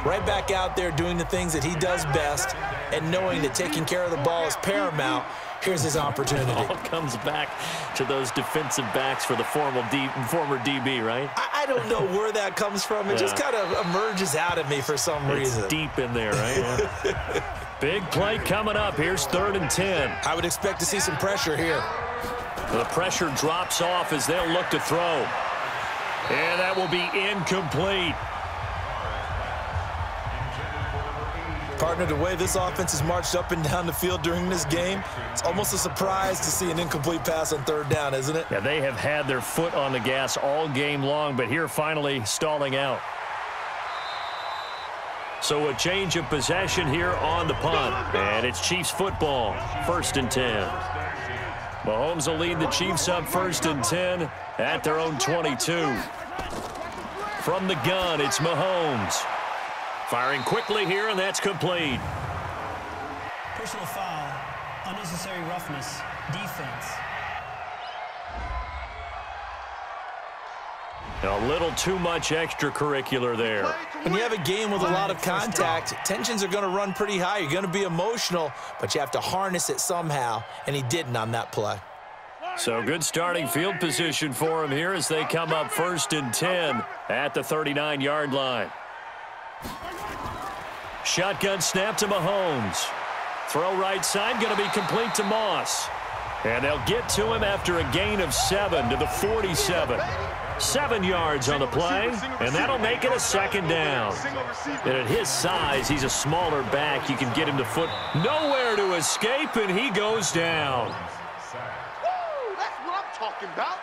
right back out there doing the things that he does best, and knowing that taking care of the ball is paramount. Here's his opportunity.
It all comes back to those defensive backs for the former DB, right?
I don't know where that comes from. It just kind of emerges out of me for some reason.
It's deep in there, right? Yeah. Big play coming up. Here's 3rd and 10.
I would expect to see some pressure here.
The pressure drops off as they'll look to throw. And that will be incomplete.
Partner, the way this offense has marched up and down the field during this game, it's almost a surprise to see an incomplete pass on 3rd down, isn't it?
Yeah, they have had their foot on the gas all game long, but here finally stalling out. So a change of possession here on the punt, and it's Chiefs football, 1st and 10. Mahomes will lead the Chiefs up 1st and 10 at their own 22. From the gun, it's Mahomes. Firing quickly here, and that's complete.
Personal foul, unnecessary roughness, defense.
A little too much extracurricular there.
When you have a game with a lot of contact, tensions are going to run pretty high. You're going to be emotional, but you have to harness it somehow, and he didn't on that play.
So good starting field position for him here as they come up 1st and 10 at the 39-yard line. Shotgun snap to Mahomes. Throw right side, going to be complete to Moss. And they'll get to him after a gain of 7 to the 47. 7 yards on the play, and that'll make it a 2nd down. And at his size, he's a smaller back. You can get him to foot. Nowhere to escape, and he goes down.
Woo! That's what I'm talking about.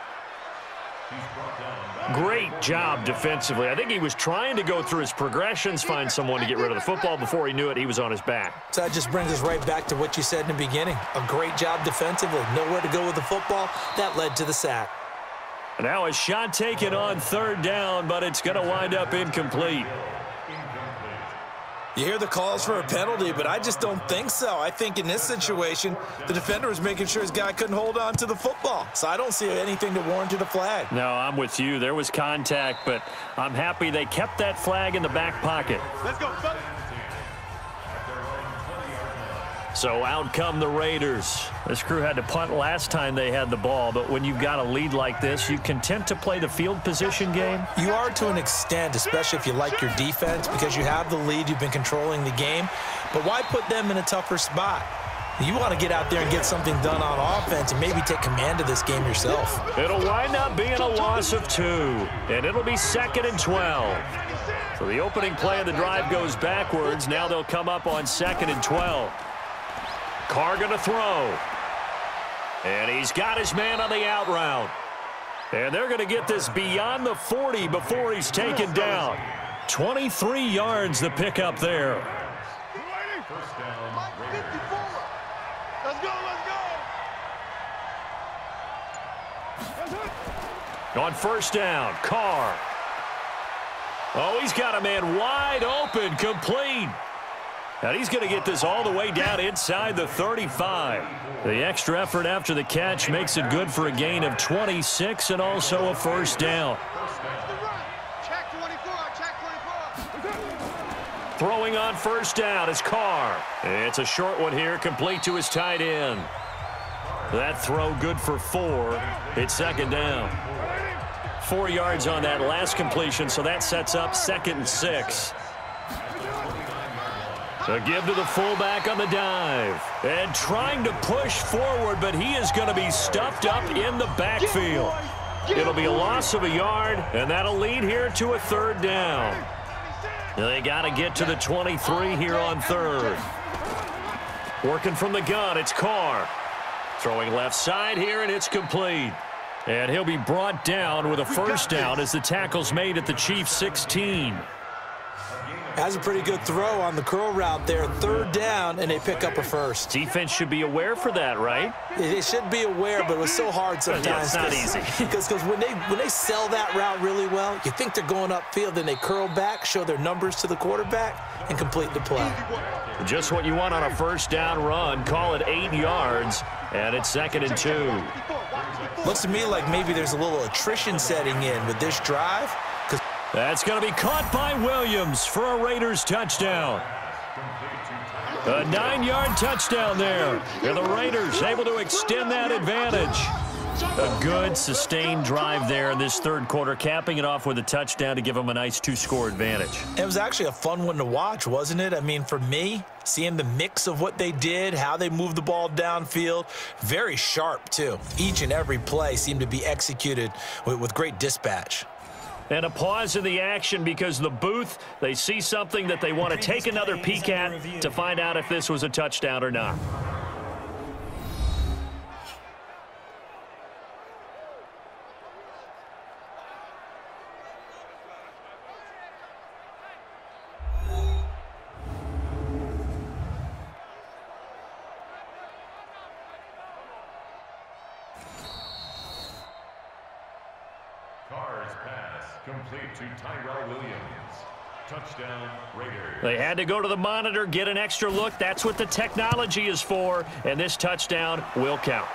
Great job defensively. I think he was trying to go through his progressions, find someone to get rid of the football. Before he knew it, he was on his back.
So that just brings us right back to what you said in the beginning. A great job defensively. Nowhere to go with the football. That led to the sack.
Now a shot taken on 3rd down, but it's going to wind up incomplete.
You hear the calls for a penalty, but I just don't think so. I think in this situation, the defender was making sure his guy couldn't hold on to the football. So I don't see anything to warrant a flag.
No, I'm with you. There was contact, but I'm happy they kept that flag in the back pocket.
Let's go, fellas.
So out come the Raiders. This crew had to punt last time they had the ball, but when you've got a lead like this, you content to play the field position game?
You are to an extent, especially if you like your defense, because you have the lead, you've been controlling the game. But why put them in a tougher spot? You want to get out there and get something done on offense and maybe take command of this game yourself.
It'll wind up being a loss of 2, and it'll be 2nd and 12. So the opening play of the drive goes backwards. Now they'll come up on 2nd and 12. Carr going to throw. And he's got his man on the out route. And they're going to get this beyond the 40 before he's taken down. 23 yards the pickup there.
Let's go, let's go.
On 1st down, Carr. Oh, he's got a man wide open, complete. And he's going to get this all the way down inside the 35. The extra effort after the catch makes it good for a gain of 26 and also a first down.
Check 24, check 24.
Throwing on first down is Carr. It's a short one here, complete to his tight end. That throw good for 4. It's second down. 4 yards on that last completion, so that sets up 2nd and 6. A give to the fullback on the dive. And trying to push forward, but he is going to be stuffed up in the backfield. It'll be a loss of a yard, and that'll lead here to a 3rd down. They got to get to the 23 here on 3rd. Working from the gun, it's Carr. Throwing left side here, and it's complete. And he'll be brought down with a first down as the tackle's made at the Chiefs' 16.
Has a pretty good throw on the curl route there. 3rd down, and they pick up a first.
Defense should be aware for that, right?
They should be aware, but it was so hard sometimes.
Yeah, it's not easy.
Because when they sell that route really well, you think they're going upfield, then they curl back, show their numbers to the quarterback, and complete the play.
Just what you want on a first down run. Call it 8 yards, and it's 2nd and 2.
Looks to me like maybe there's a little attrition setting in with this drive.
That's going to be caught by Williams for a Raiders touchdown. A 9-yard touchdown there. And the Raiders able to extend that advantage. A good, sustained drive there in this 3rd quarter, capping it off with a touchdown to give them a nice 2-score advantage.
It was actually a fun one to watch, wasn't it? I mean, for me, seeing the mix of what they did, how they moved the ball downfield, very sharp, too. Each and every play seemed to be executed with great dispatch.
And a pause in the action because the booth, they see something that they want to take another peek at to find out if this was a touchdown or not.
Carr's pass complete to Tyrell Williams. Touchdown, Raiders.
They had to go to the monitor, get an extra look. That's what the technology is for, and this touchdown will count.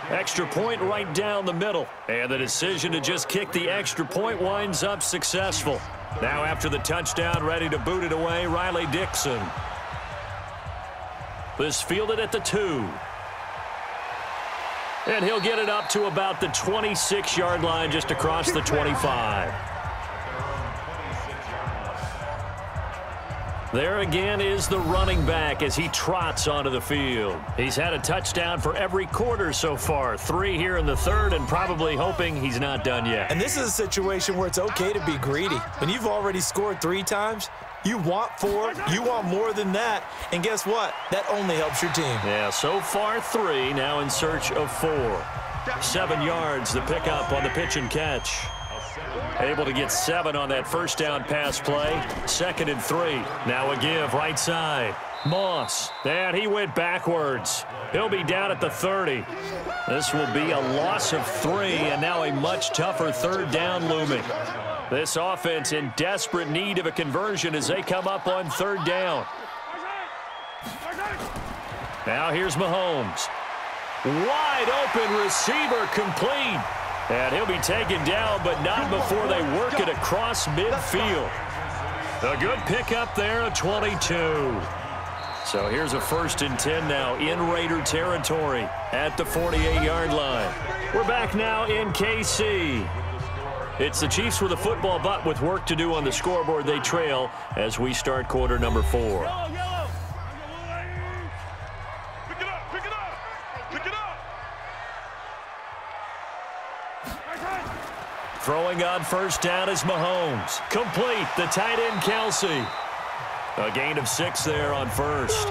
Extra point right down the middle, and the decision to just kick the extra point winds up successful. Now after the touchdown, ready to boot it away, Riley Dixon. This fielded at the 2. And he'll get it up to about the 26-yard line just across the 25. There again is the running back as he trots onto the field. He's had a touchdown for every quarter so far. 3 here in the 3rd and probably hoping he's not done yet.
And this is a situation where it's okay to be greedy. When you've already scored 3 times, you want 4, you want more than that, and guess what? That only helps your team.
Yeah, so far 3, now in search of 4. 7 yards, the pickup on the pitch and catch. Able to get 7 on that first down pass play. 2nd and 3. Now a give right side. Moss, and he went backwards. He'll be down at the 30. This will be a loss of 3, and now a much tougher 3rd down looming. This offense in desperate need of a conversion as they come up on 3rd down. Now here's Mahomes. Wide open receiver complete. And he'll be taken down, but not before they work it across midfield. A good pickup there at 22. So here's a 1st and 10 now in Raider territory at the 48-yard line. We're back now in KC. It's the Chiefs with a football, but with work to do on the scoreboard, they trail as we start quarter number 4.
Pick it up, pick it up, pick it up.
Throwing on first down is Mahomes. Complete, the tight end Kelsey. A gain of 6 there on first.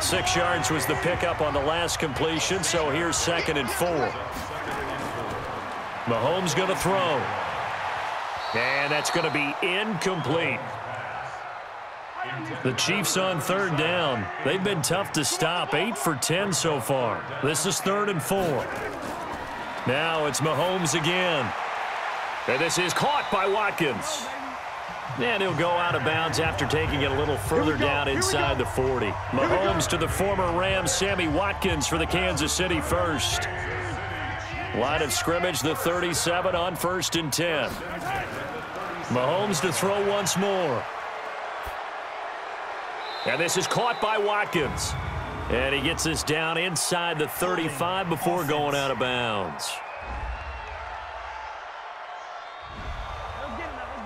6 yards was the pickup on the last completion, so here's 2nd and 4. Mahomes going to throw. And that's going to be incomplete. The Chiefs on 3rd down. They've been tough to stop. 8 for 10 so far. This is 3rd and 4. Now it's Mahomes again. And this is caught by Watkins. And he'll go out of bounds after taking it a little further down inside the 40. Mahomes to the former Rams, Sammy Watkins for the Kansas City first. Line of scrimmage, the 37 on 1st and 10. Mahomes to throw once more. And this is caught by Watkins. And he gets this down inside the 35 before going out of bounds.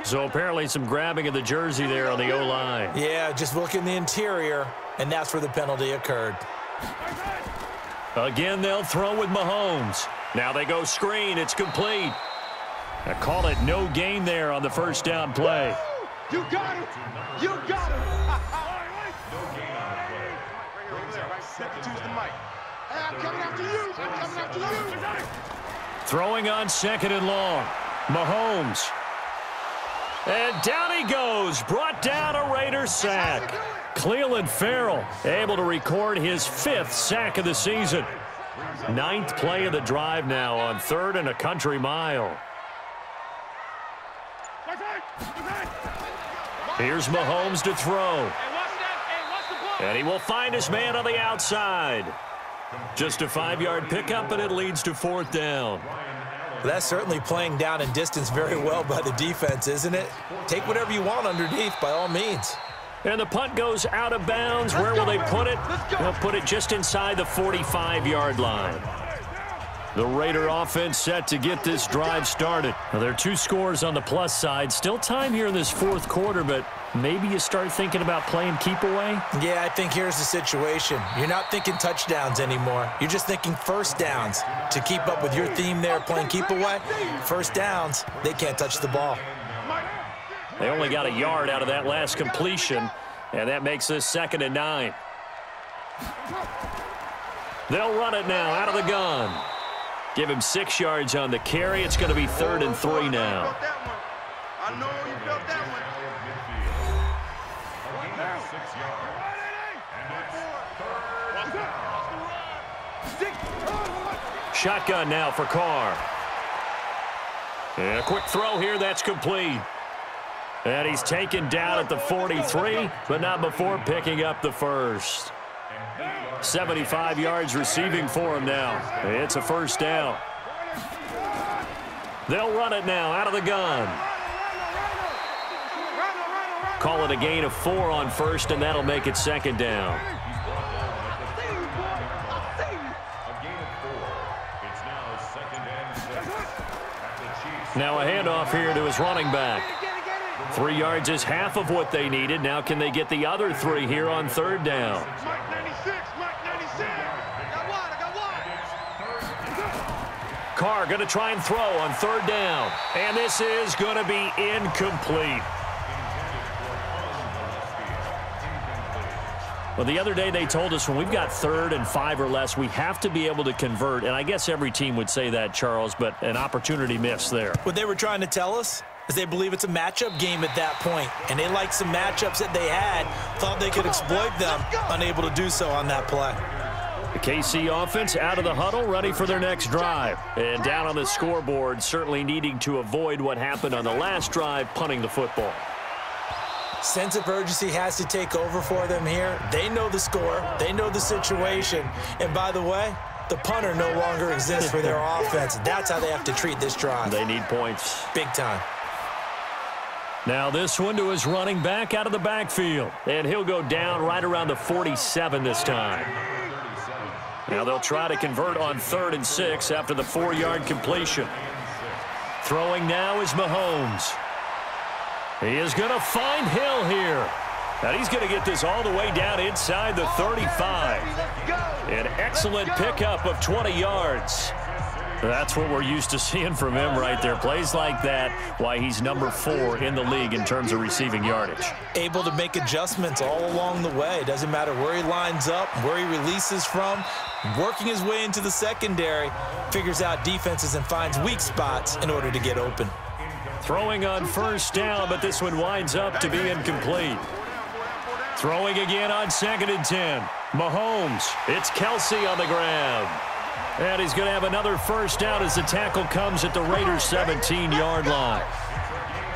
So apparently some grabbing of the jersey there on the O-line.
Yeah, just look in the interior, and that's where the penalty occurred.
Again, they'll throw with Mahomes. Now they go screen. It's complete. I call it no gain there on the first down play.
You got it. You got it. I'm coming after you. I'm coming after you.
Throwing on 2nd and long. Mahomes. And down he goes. Brought down a Raider sack. Clelin Ferrell able to record his 5th sack of the season. 9th play of the drive now on 3rd and a country mile. Here's Mahomes to throw. And he will find his man on the outside. Just a 5-yard pickup, and it leads to 4th down.
That's certainly playing down and distance very well by the defense, isn't it? Take whatever you want underneath, by all means.
And the punt goes out of bounds. Where will they put it? They'll put it just inside the 45-yard line. The Raider offense set to get this drive started. Now, there are 2 scores on the plus side. Still time here in this 4th quarter, but maybe you start thinking about playing keep away?
Yeah, I think here's the situation. You're not thinking touchdowns anymore. You're just thinking first downs. To keep up with your theme there, playing keep away, first downs, they can't touch the ball.
They only got a yard out of that last completion, and that makes this 2nd and 9. They'll run it now out of the gun. Give him 6 yards on the carry. It's going to be 3rd and 3 now.
I know you felt that one.
Shotgun now for Carr. And a quick throw here. That's complete. And he's taken down at the 43, but not before picking up the first. 75 yards receiving for him now. It's a first down. They'll run it now out of the gun. Call it a gain of 4 on first, and that'll make it 2nd down. Now a handoff here to his running back. 3 yards is half of what they needed. Now can they get the other 3 here on 3rd down? Carr going to try and throw on 3rd down. And this is going to be incomplete. Well, the other day they told us when we've got 3rd and 5 or less, we have to be able to convert. And I guess every team would say that, Charles, but an opportunity missed there.
What they were trying to tell us is they believe it's a matchup game at that point. And they liked some matchups that they had, thought they could exploit them, unable to do so on that play.
The KC offense out of the huddle, ready for their next drive. And down on the scoreboard, certainly needing to avoid what happened on the last drive, punting the football.
Sense of urgency has to take over for them here. They know the score. They know the situation. And by the way, the punter no longer exists for their offense. That's how they have to treat this drive.
They need points.
Big time.
Now this one to his running back out of the backfield. And he'll go down right around the 47 this time. Now they'll try to convert on 3rd and 6 after the 4-yard completion. Throwing now is Mahomes. He is going to find Hill here. And he's going to get this all the way down inside the 35. An excellent pickup of 20 yards. That's what we're used to seeing from him right there. Plays like that, why he's number 4 in the league in terms of receiving yardage.
Able to make adjustments all along the way. Doesn't matter where he lines up, where he releases from. Working his way into the secondary, figures out defenses and finds weak spots in order to get open.
Throwing on 1st down, but this one winds up to be incomplete. Throwing again on 2nd and 10. Mahomes. It's Kelsey on the grab. And he's going to have another 1st down as the tackle comes at the Raiders' 17-yard line.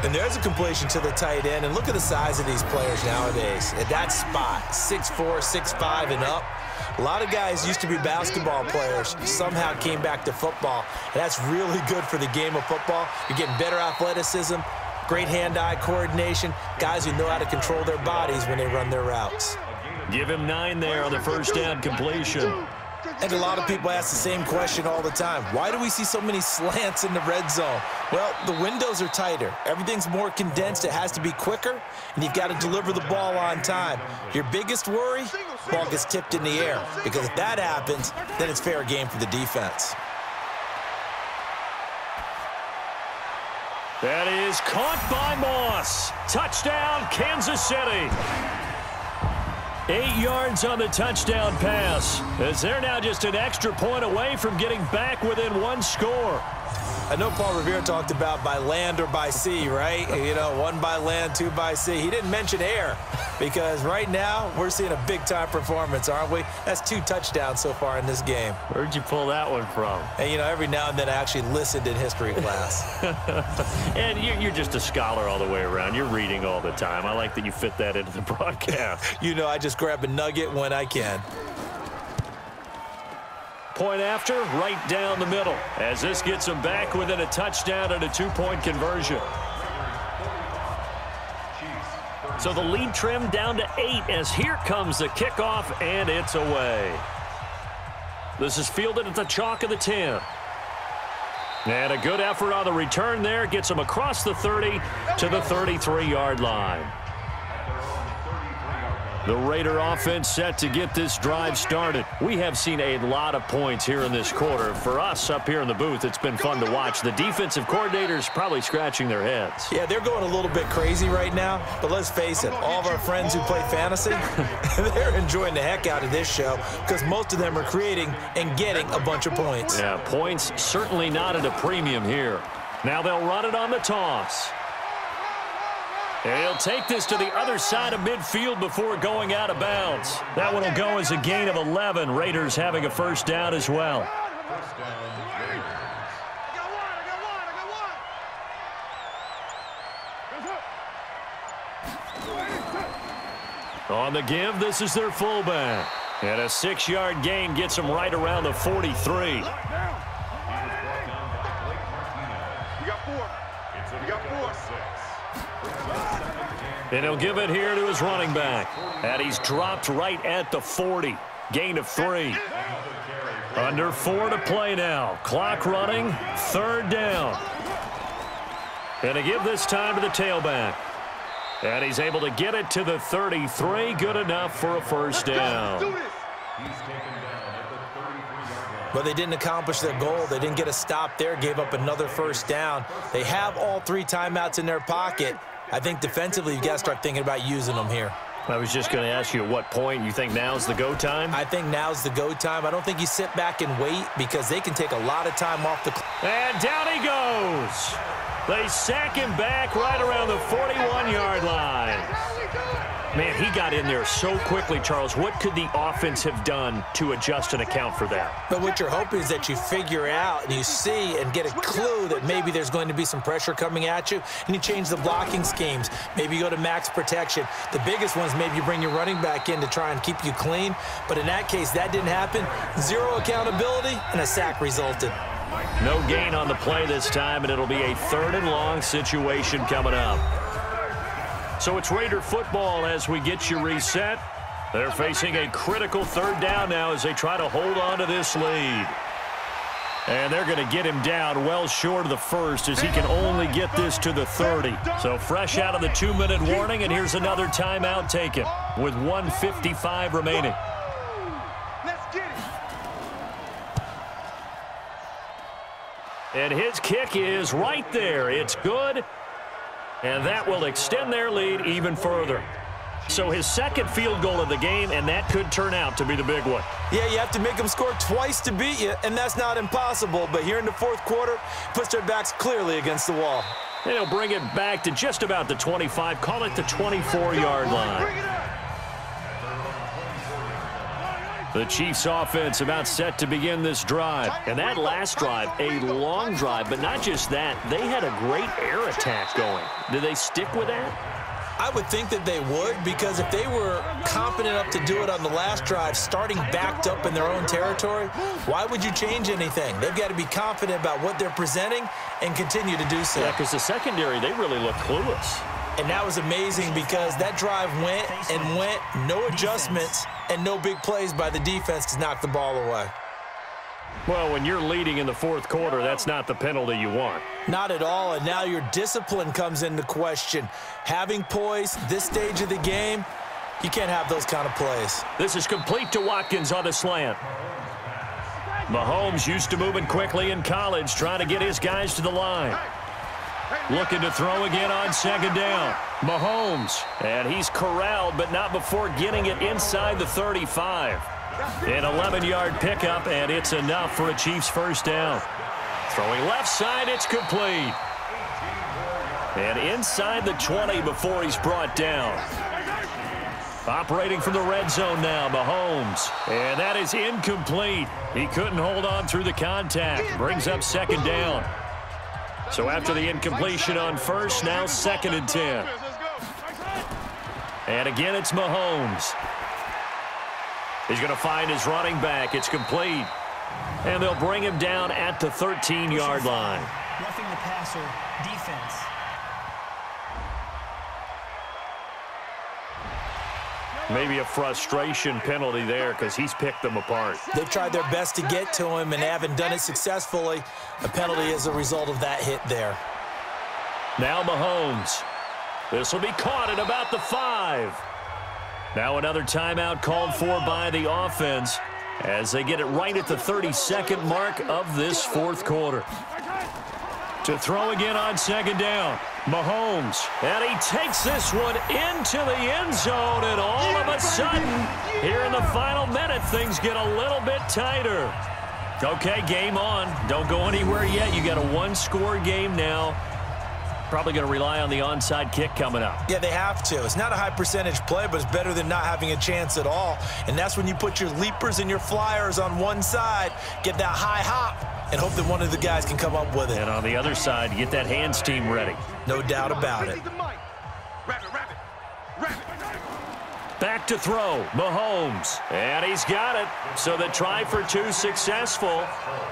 And there's a completion to the tight end. And look at the size of these players nowadays. At that spot, 6'4", 6'5", and up. A lot of guys used to be basketball players, somehow came back to football. And that's really good for the game of football. You're getting better athleticism, great hand-eye coordination, guys who know how to control their bodies when they run their routes.
Give him 9 there on the first down completion.
And a lot of people ask the same question all the time. Why do we see so many slants in the red zone? Well, the windows are tighter. Everything's more condensed. It has to be quicker, and you've got to deliver the ball on time. Your biggest worry, ball gets tipped in the air, because if that happens, then it's fair game for the defense.
That is caught by Moss. Touchdown, Kansas City. 8 yards on the touchdown pass, as they're now just an extra point away from getting back within 1 score.
I know Paul Revere talked about by land or by sea, right? You know, 1 by land, 2 by sea. He didn't mention air, because right now we're seeing a big-time performance, aren't we? That's 2 touchdowns so far in this game.
Where'd you pull that one from?
And, you know, every now and then I actually listened in history class.
And you're just a scholar all the way around. You're reading all the time. I like that you fit that into the broadcast.
You know, I just grab a nugget when I can.
Point after, right down the middle, as this gets them back within a touchdown and a 2-point conversion. So the lead trimmed down to 8 as here comes the kickoff, and it's away. This is fielded at the chalk of the 10. And a good effort on the return there gets them across the 30 to the 33-yard line. The Raider offense set to get this drive started. We have seen a lot of points here in this quarter. For us up here in the booth, it's been fun to watch. The defensive coordinators probably scratching their heads.
Yeah, they're going a little bit crazy right now, but let's face it, all of our friends who play fantasy, they're enjoying the heck out of this show, because most of them are creating and getting a bunch of points.
Yeah, points certainly not at a premium here. Now they'll run it on the toss. And he'll take this to the other side of midfield before going out of bounds. That one will go as a gain of 11. Raiders having a first down as well. On the give, this is their fullback. And a 6-yard gain gets them right around the 43.
You got 4. You got 4.
And he'll give it here to his running back. And he's dropped right at the 40. Gain of 3. Under 4 to play now. Clock running. 3rd down. And to give this time to the tailback. And he's able to get it to the 33. Good enough for a first down.
But they didn't accomplish their goal. They didn't get a stop there. Gave up another first down. They have all 3 timeouts in their pocket. I think defensively you've got to start thinking about using them here.
I was just going to ask you at what point you think now's the go time?
I think now's the go time. I don't think you sit back and wait, because they can take a lot of time off the clock.
And down he goes. They sack him back right around the 41-yard line. Man, he got in there so quickly, Charles. What could the offense have done to adjust and account for that?
But what you're hoping is that you figure out and you see and get a clue that maybe there's going to be some pressure coming at you, and you change the blocking schemes. Maybe you go to max protection. The biggest ones, maybe you bring your running back in to try and keep you clean. But in that case, that didn't happen. 0 accountability, and a sack resulted.
No gain on the play this time, and it'll be a 3rd and long situation coming up. So it's Raider football as we get you reset. They're facing a critical 3rd down now as they try to hold on to this lead. And they're going to get him down well short of the 1st as he can only get this to the 30. So fresh out of the 2-minute warning, and here's another timeout taken with 1:55 remaining.
Let's get it.
And his kick is right there. It's good. And that will extend their lead even further. So his 2nd field goal of the game, and that could turn out to be the big one.
Yeah, you have to make them score twice to beat you, and that's not impossible. But here in the 4th quarter, puts their backs clearly against the wall.
And he'll bring it back to just about the 25, call it the 24-yard line. The Chiefs offense about set to begin this drive. And that last drive, a long drive, but not just that. They had a great air attack going. Do they stick with that?
I would think that they would, because if they were confident enough to do it on the last drive, starting backed up in their own territory, why would you change anything? They've got to be confident about what they're presenting and continue to do so.
Yeah, because the secondary, they really look clueless.
And that was amazing because that drive went and went, no adjustments and no big plays by the defense to knock the ball away.
Well, when you're leading in the fourth quarter, that's not the penalty you want.
Not at all, and now your discipline comes into question. Having poise this stage of the game, you can't have those kind of plays.
This is complete to Watkins on the slant. Mahomes used to moving quickly in college, trying to get his guys to the line. Looking to throw again on second down. Mahomes, and he's corralled, but not before getting it inside the 35. An 11-yard pickup, and it's enough for a Chiefs first down. Throwing left side, it's complete. And inside the 20 before he's brought down. Operating from the red zone now, Mahomes. And that is incomplete. He couldn't hold on through the contact. Brings up second down. So after the incompletion on first, now 2nd and 10. And again, it's Mahomes. He's going to find his running back. It's complete. And they'll bring him down at the 13-yard line.
Roughing the passer, defense.
Maybe a frustration penalty there because he's picked them apart.
They've tried their best to get to him and haven't done it successfully. A penalty is a result of that hit there.
Now Mahomes. This will be caught at about the 5. Now another timeout called for by the offense as they get it right at the 32nd mark of this fourth quarter. To throw again on second down, Mahomes. And he takes this one into the end zone, and all of a sudden, here in the final minute, things get a little bit tighter. Okay, game on. Don't go anywhere yet. You got a one-score game now. Probably going to rely on the onside kick coming up.
Yeah, they have to. It's not a high percentage play, but it's better than not having a chance at all. And that's when you put your leapers and your flyers on one side, get that high hop, and hope that one of the guys can come up with it.
And on the other side, get that hands team ready.
No doubt about it.
Back to throw, Mahomes. And he's got it. So the try for 2 successful.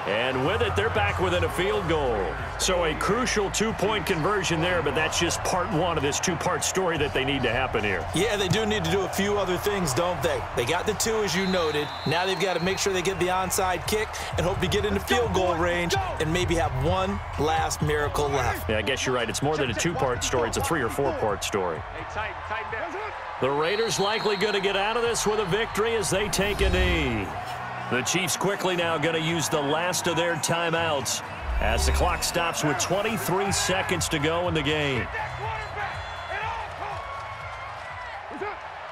And with it, they're back within a field goal. So a crucial 2-point conversion there, but that's just part one of this 2-part story that they need to happen here.
Yeah, they do need to do a few other things, don't they? They got the 2, as you noted. Now they've got to make sure they get the onside kick and hope to get into field goal range and maybe have one last miracle left.
Yeah, I guess you're right. It's more than a 2-part story. It's a 3- or 4-part story. The Raiders likely going to get out of this with a victory as they take a knee. The Chiefs quickly now going to use the last of their timeouts as the clock stops with 23 seconds to go in the game.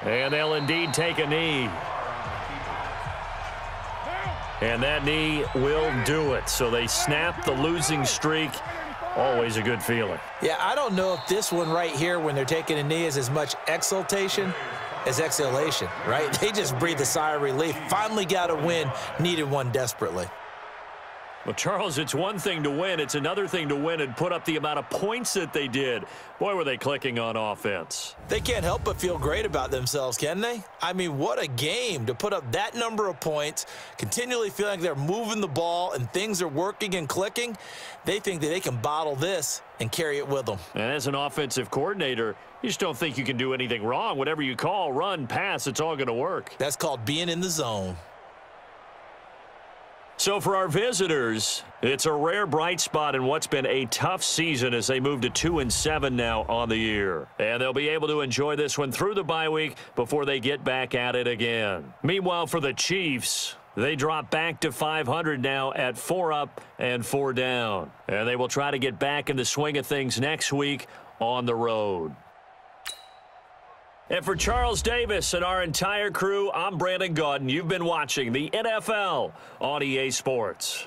And they'll indeed take a knee. And that knee will do it. So they snap the losing streak. Always a good feeling.
Yeah, I don't know if this one right here when they're taking a knee is as much exultation as exhalation, right? They just breathe a sigh of relief. Finally got a win, needed one desperately.
Well, Charles, it's one thing to win. It's another thing to win and put up the amount of points that they did. Boy, were they clicking on offense.
They can't help but feel great about themselves, can they? I mean, what a game to put up that number of points, continually feeling like they're moving the ball and things are working and clicking. They think that they can bottle this and carry it with them.
And as an offensive coordinator, you just don't think you can do anything wrong. Whatever you call, run, pass, it's all going to work.
That's called being in the zone.
So for our visitors, it's a rare bright spot in what's been a tough season as they move to 2-7 now on the year. And they'll be able to enjoy this one through the bye week before they get back at it again. Meanwhile, for the Chiefs, they drop back to 500 now at 4 up and 4 down. And they will try to get back in the swing of things next week on the road. And for Charles Davis and our entire crew, I'm Brandon Gaudin. You've been watching the NFL on EA Sports.